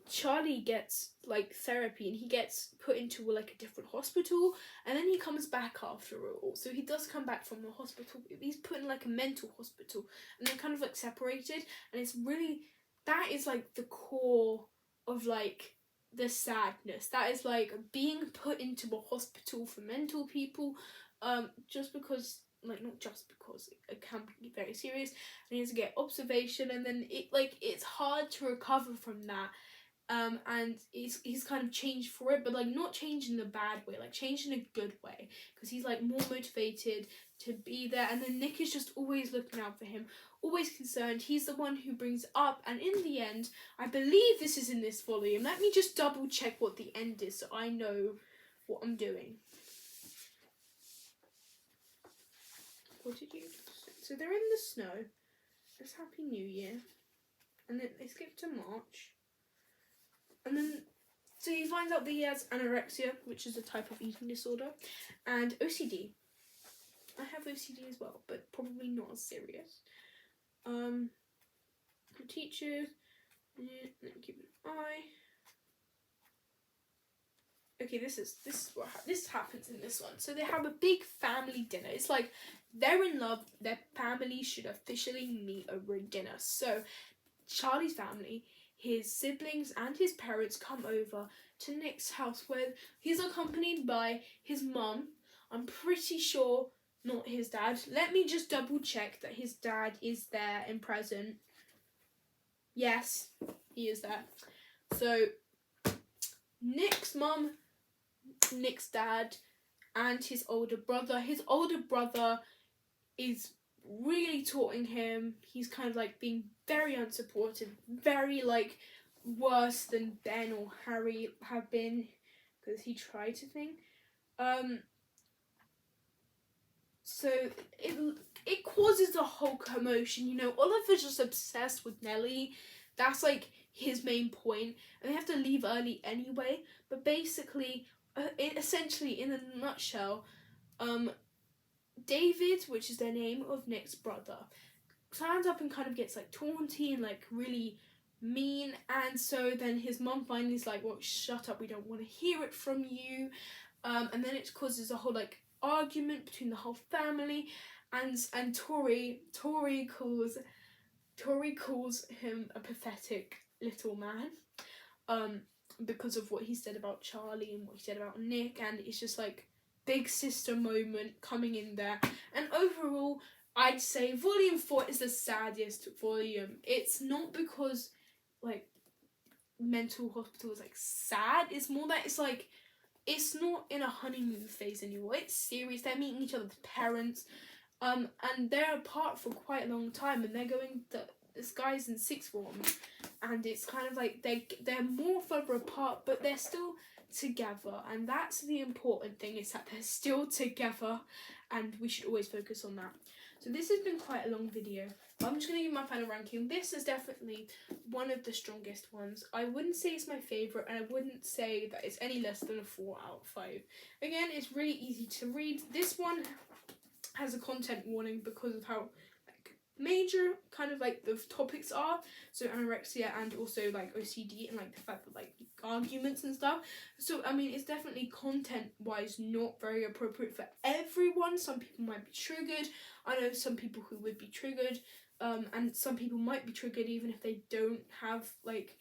Charlie gets like therapy, and he gets put into like a different hospital, and then he comes back after all. So he does come back from the hospital. He's put in like a mental hospital, and they're kind of like separated, and it's really, that is like the core of like the sadness. That is like being put into a hospital for mental people, just because, like, not just because it can be very serious, and he has to get observation, and then it's hard to recover from that. And he's kind of changed for it, but like not changed in a bad way, like changed in a good way, because he's like more motivated to be there. And then Nick is just always looking out for him, always concerned. He's the one who brings it up, and in the end, I believe this is in this volume. Let me just double check what the end is so I know what I'm doing. What did you say? So they're in the snow. It's Happy New Year. And then they skip to March. And then, so he finds out that he has anorexia, which is a type of eating disorder, and OCD. I have OCD as well, but probably not as serious. The teachers, let me keep an eye. Okay, this happens in this one. So they have a big family dinner. It's like they're in love. Their family should officially meet over dinner. So Charlie's family, his siblings and his parents come over to Nick's house, where he's accompanied by his mum. I'm pretty sure not his dad. Let me just double check that his dad is there and present. Yes, he is there. So Nick's mum, Nick's dad, and his older brother. His older brother is really taunting him. He's kind of like being very unsupportive, very like worse than Ben or Harry have been, because he tried to think. So it causes a whole commotion. You know, Oliver's just obsessed with Nellie. That's like his main point, and they have to leave early anyway. But basically, essentially, in a nutshell, David, which is the name of Nick's brother, stands up and kind of gets like taunty and like really mean, and so then his mum finally is like, well, shut up, we don't want to hear it from you. And then it causes a whole like argument between the whole family, and Tori calls him a pathetic little man, because of what he said about Charlie and what he said about Nick, and it's just like big sister moment coming in there. And overall, I'd say volume 4 is the saddest volume. It's not because like mental hospital is like sad, it's more that it's like it's not in a honeymoon phase anymore. It's serious. They're meeting each other's parents, and they're apart for quite a long time, and they're going this guy's in sixth form, and it's kind of like they're more further apart, but they're still together, and that's the important thing, is that they're still together, and we should always focus on that. So this has been quite a long video, but I'm just going to give my final ranking. This is definitely one of the strongest ones. I wouldn't say it's my favourite, and I wouldn't say that it's any less than a 4 out of 5. Again, it's really easy to read. This one has a content warning because of how major kind of like the topics are, so anorexia and also like OCD, and like the fact that like arguments and stuff. So I mean, it's definitely content wise not very appropriate for everyone. Some people might be triggered. I know some people who would be triggered, and some people might be triggered even if they don't have like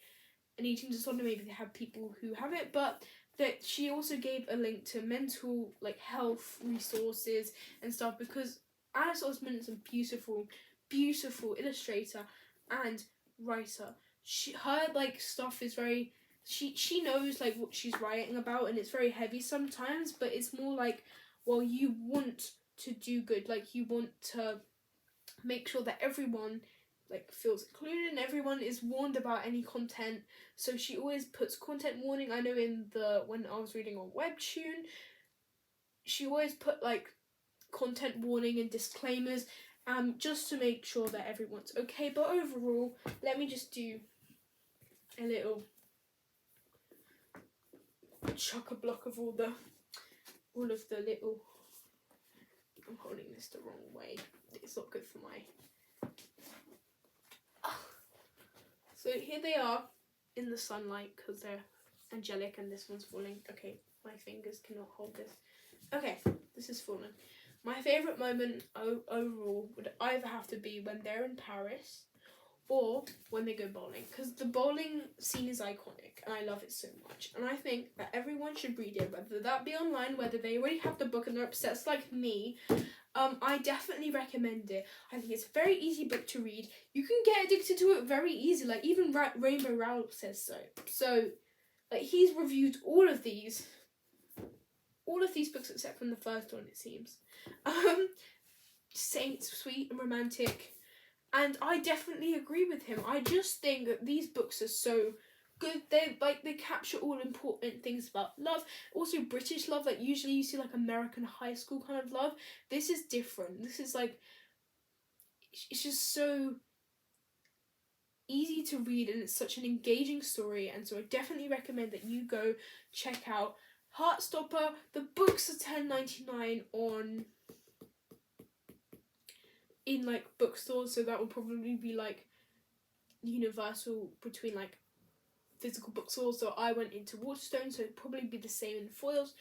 an eating disorder. Maybe they have people who have it, but that she also gave a link to mental like health resources and stuff, because Alice Oseman is a beautiful illustrator and writer. Her like stuff is very, she knows like what she's writing about, and it's very heavy sometimes, but it's more like, well, you want to do good, like you want to make sure that everyone like feels included and everyone is warned about any content. So she always puts content warning. I know when I was reading on Webtoon, she always put like content warning and disclaimers, just to make sure that everyone's okay. But overall, let me just do a little chock-a-block of all of the little. I'm holding this the wrong way. It's not good for my. So here they are in the sunlight because they're angelic, and this one's falling. Okay, my fingers cannot hold this. Okay, this is falling. My favourite moment overall would either have to be when they're in Paris or when they go bowling, because the bowling scene is iconic and I love it so much, and I think that everyone should read it, whether that be online, whether they already have the book and they're obsessed like me. I definitely recommend it. I think it's a very easy book to read. You can get addicted to it very easy, like even Rainbow Rowell says so. So like he's reviewed all of these books except from the first one, it seems. Saints, sweet and romantic, and I definitely agree with him. I just think that these books are so good. They capture all important things about love, also British love. Like usually you see like American high school kind of love. This is different. This is like, it's just so easy to read, and it's such an engaging story, and so I definitely recommend that you go check out Heartstopper. The books are $10.99 in like bookstores, so that will probably be like universal between like physical bookstores. So I went into Waterstone, so it'd probably be the same in foils.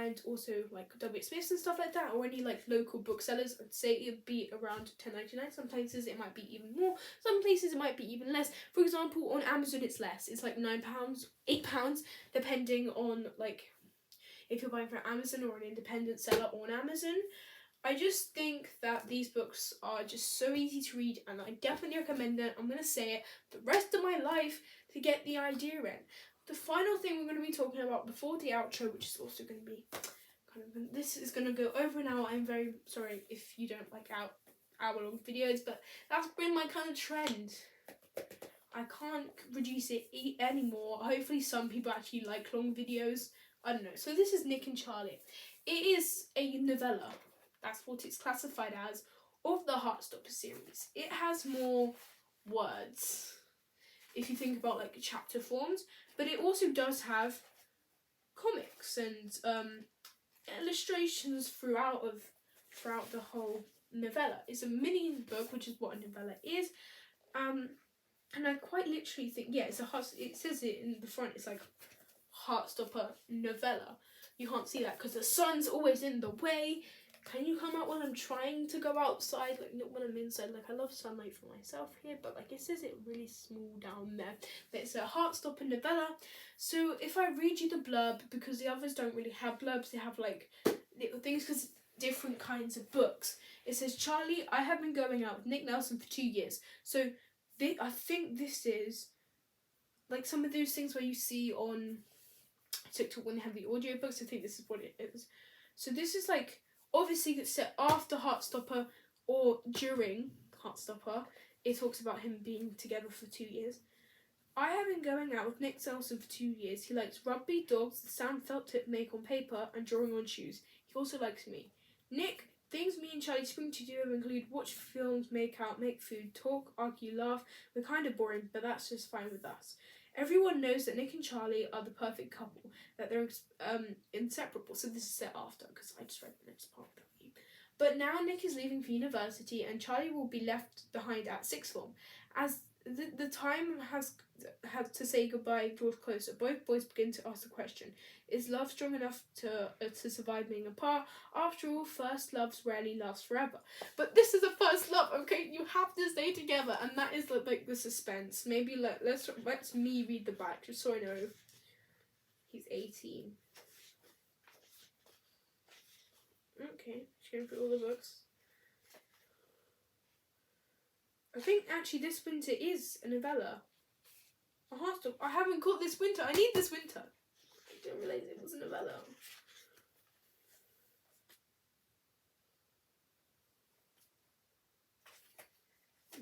and also like W. Smiths and stuff like that, or any like local booksellers, I'd say it'd be around £10.99. Some places it might be even more, some places it might be even less. For example, on Amazon it's less, it's like £9, £8, depending on like if you're buying from Amazon or an independent seller on Amazon. I just think that these books are just so easy to read, and I definitely recommend them. I'm going to say it the rest of my life to get the idea in. The final thing we're going to be talking about before the outro, which is also going to be this is going to go over an hour. I'm very sorry if you don't like hour-long videos, but that's been my kind of trend. I can't reduce it anymore. Hopefully some people actually like long videos. I don't know. So this is Nick and Charlie. It is a novella. That's what it's classified as, of the Heartstopper series. It has more words, if you think about like chapter forms, but it also does have comics and illustrations throughout the whole novella. It's a mini book, which is what a novella is, and I quite literally think, yeah, it says it in the front. It's like Heartstopper novella. You can't see that because the sun's always in the way. Can you come out when I'm trying to go outside? Like, not when I'm inside. Like, I love sunlight for myself here, but like it says it really small down there. But it's a Heartstopper novella. So if I read you the blurb, because the others don't really have blurbs, they have like little things because different kinds of books. It says, Charlie, I have been going out with Nick Nelson for 2 years. So I think this is like some of those things where you see on TikTok when they have the audiobooks. I think this is what it is. So this is like, obviously it's set after Heartstopper or during Heartstopper. It talks about him being together for 2 years. I have been going out with Nick Nelson for 2 years. He likes rugby, dogs, the sound felt tip make on paper, and drawing on shoes. He also likes me. Nick, things me and Charlie spring to do include watch films, make out, make food, talk, argue, laugh. We're kind of boring, but that's just fine with us. Everyone knows that Nick and Charlie are the perfect couple, that they're inseparable. So this is set after, because I just read the next part for you. But now Nick is leaving for university, and Charlie will be left behind at sixth form. As the time has to say goodbye draws closer, both boys begin to ask the question: is love strong enough to survive being apart? After all, first loves rarely last forever. But this is a first love, okay? You have to stay together, and that is like the suspense. Maybe let's me read the back just so I know. He's 18. Okay, just going through all the books. I think actually this winter is a novella. I haven't caught this winter. I need this winter. I didn't realise it was a novella.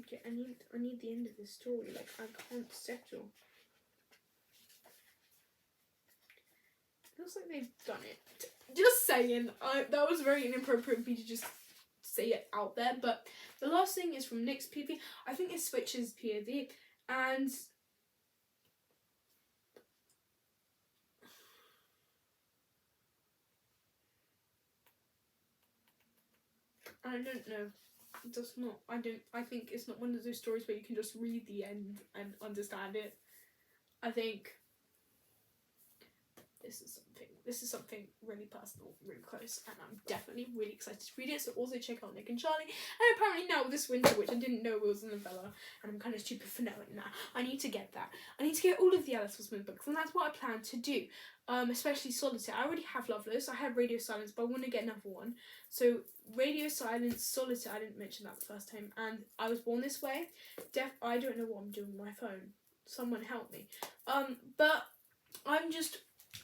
Okay, I need the end of the story. Like, I can't settle. Looks like they've done it. Just saying. That was very inappropriate of me to just say it out there. But the last thing is from Nick's POV. I think it switches POV. And I don't know. It does not. I think it's not one of those stories where you can just read the end and understand it. I think this is something really personal, really close, and I'm definitely really excited to read it. So also check out Nick and Charlie. And apparently now this winter, which I didn't know was a novella, and I'm kind of stupid for knowing that, I need to get that. I need to get all of the Alice Oseman books, and that's what I plan to do. Especially Solitaire. I already have Loveless. I have Radio Silence, but I want to get another one. So Radio Silence, Solitaire. I didn't mention that the first time, and I Was Born This Way. I don't know what I'm doing with my phone. Someone help me. But I'm just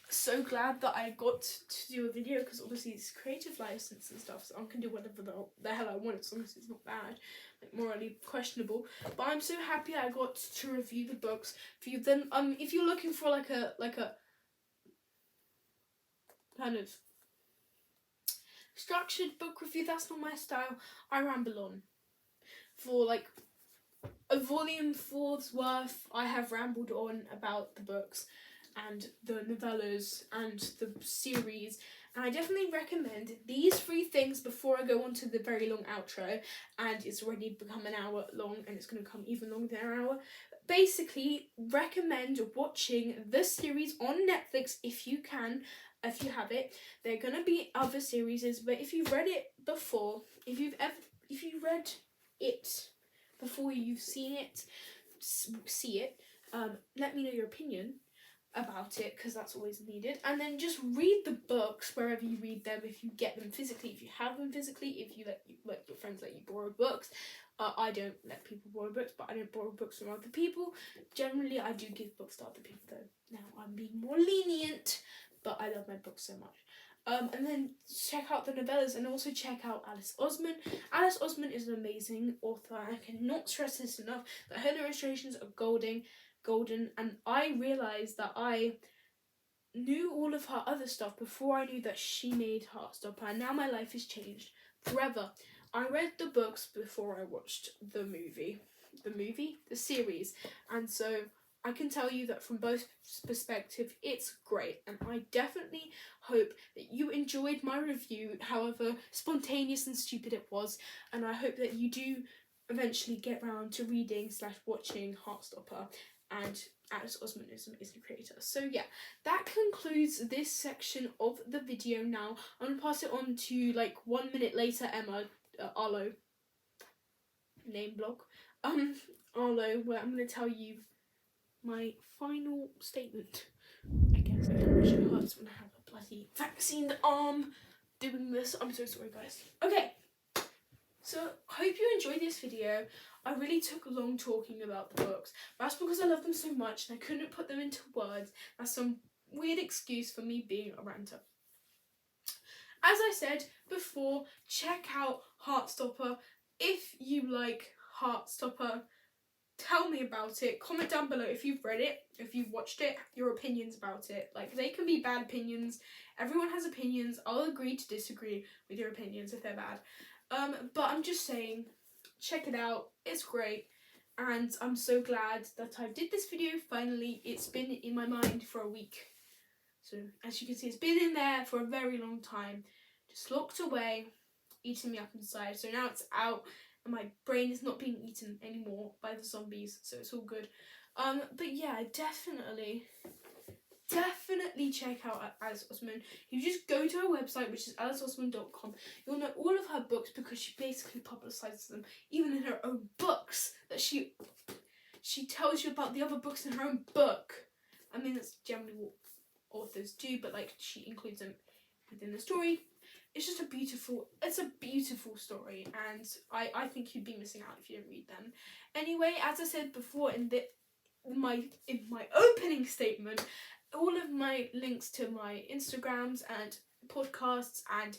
so glad that I got to do a video, because obviously it's creative license and stuff, so I can do whatever the hell I want as long as it's not bad, like morally questionable. But I'm so happy I got to review the books for you. Then if you're looking for like a kind of structured book review, that's not my style. I ramble on. For like a volume 4's worth, I have rambled on about the books and the novellas and the series, and I definitely recommend these 3 things before I go on to the very long outro, and it's already become an hour long and it's going to come even longer than an hour. Basically, recommend watching the series on Netflix if you can. if you have it. There are gonna be other series, but if you've read it before, if you read it before you've seen it, see it, let me know your opinion about it, because that's always needed. And then just read the books wherever you read them, if you get them physically, if you have them physically, if you let your friends let you borrow books. I don't let people borrow books, but I don't borrow books from other people. Generally, I do give books to other people though. Now I'm being more lenient, but I love my books so much. And then check out the novellas, and also check out Alice Oseman. Alice Oseman is an amazing author. I cannot stress this enough, that her illustrations are golden, and I realised that I knew all of her other stuff before I knew that she made Heartstopper, and now my life has changed forever. I read the books before I watched the series, and so I can tell you that from both perspectives, it's great, and I definitely hope that you enjoyed my review, however spontaneous and stupid it was, and I hope that you do eventually get round to reading / watching Heartstopper, and Alice Oseman is an amazing creator. So yeah, that concludes this section of the video. Now I'm going to pass it on to, like, 1 minute later, Emma, Arlo, name block, Arlo, where I'm going to tell you my final statement. I guess it hurts when I have a bloody vaccinated arm doing this. I'm so sorry, guys. Okay, so hope you enjoyed this video. I really took long talking about the books. That's because I love them so much and I couldn't put them into words. That's some weird excuse for me being a ranter. As I said before, check out Heartstopper. If you like Heartstopper, tell me about it. Comment down below if you've read it, if you've watched it, your opinions about it. Like, they can be bad opinions. Everyone has opinions. I'll agree to disagree with your opinions if they're bad. But I'm just saying, check it out. It's great. And I'm so glad that I did this video finally. It's been in my mind for a week. So, as you can see, it's been in there for a very long time. Just locked away, eating me up inside. So now it's out, and my brain is not being eaten anymore by the zombies, so it's all good. But yeah, definitely check out Alice Oseman. You just go to her website, which is aliceoseman.com. You'll know all of her books because she basically publicises them, even in her own books, that she tells you about the other books in her own book. I mean, that's generally what authors do, but like, she includes them within the story. It's just a beautiful story, and I think you'd be missing out if you didn't read them. Anyway, as I said before in my opening statement, all of my links to my Instagrams and podcasts and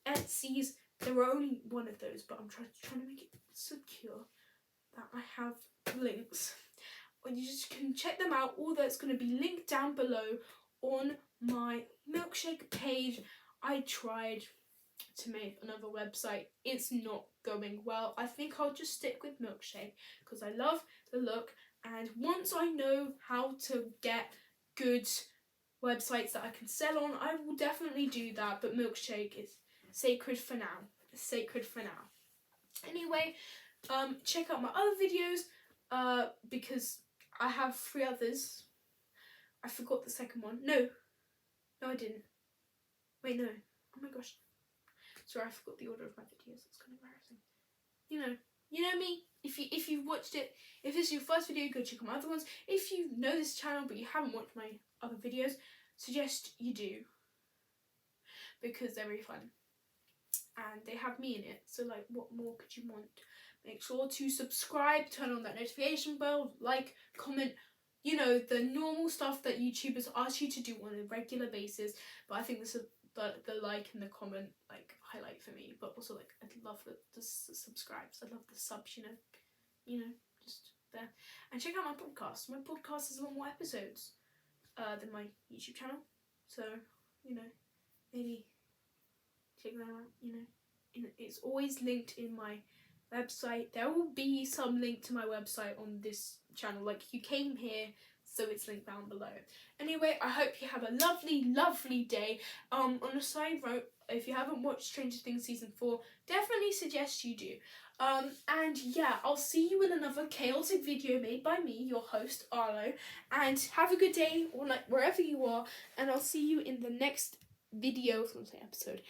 Etsy's, there are only one of those, but I'm trying to make it secure that I have links. You just can check them out. All that's going to be linked down below on my milkshake page. I tried to make another website. It's not going well. I think I'll just stick with milkshake because I love the look, and once I know how to get good websites that I can sell on, I will definitely do that, but milkshake is sacred for now. Anyway, check out my other videos because I have 3 others. I forgot the second one. No, I didn't. Wait, no. Oh my gosh. Sorry, I forgot the order of my videos. It's kind of embarrassing. You know me. If you've watched it, if this is your first video, go check out my other ones. If you know this channel but you haven't watched my other videos, suggest you do, because they're really fun and they have me in it. So, like, what more could you want? Make sure to subscribe, turn on that notification bell, like, comment. You know, the normal stuff that YouTubers ask you to do on a regular basis. But I think this is the like and the comment, like, highlight for me. But also, like, I love the subscribes. I love the subs, you know, just there. And check out my podcast. My podcast has a lot more episodes than my YouTube channel. So, maybe check that out, It's always linked in my website. There will be some link to my website on this channel. Like, you came here, so it's linked down below. Anyway, I hope you have a lovely, lovely day. On a side note, if you haven't watched Stranger Things Season 4, definitely suggest you do. And yeah, I'll see you in another chaotic video made by me, your host, Arlo. And have a good day, or night, wherever you are. And I'll see you in the next video, I was going to say episode.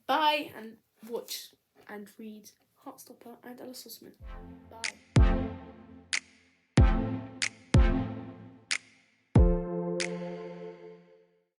Bye, and watch and read Heartstopper and Oseman. Bye.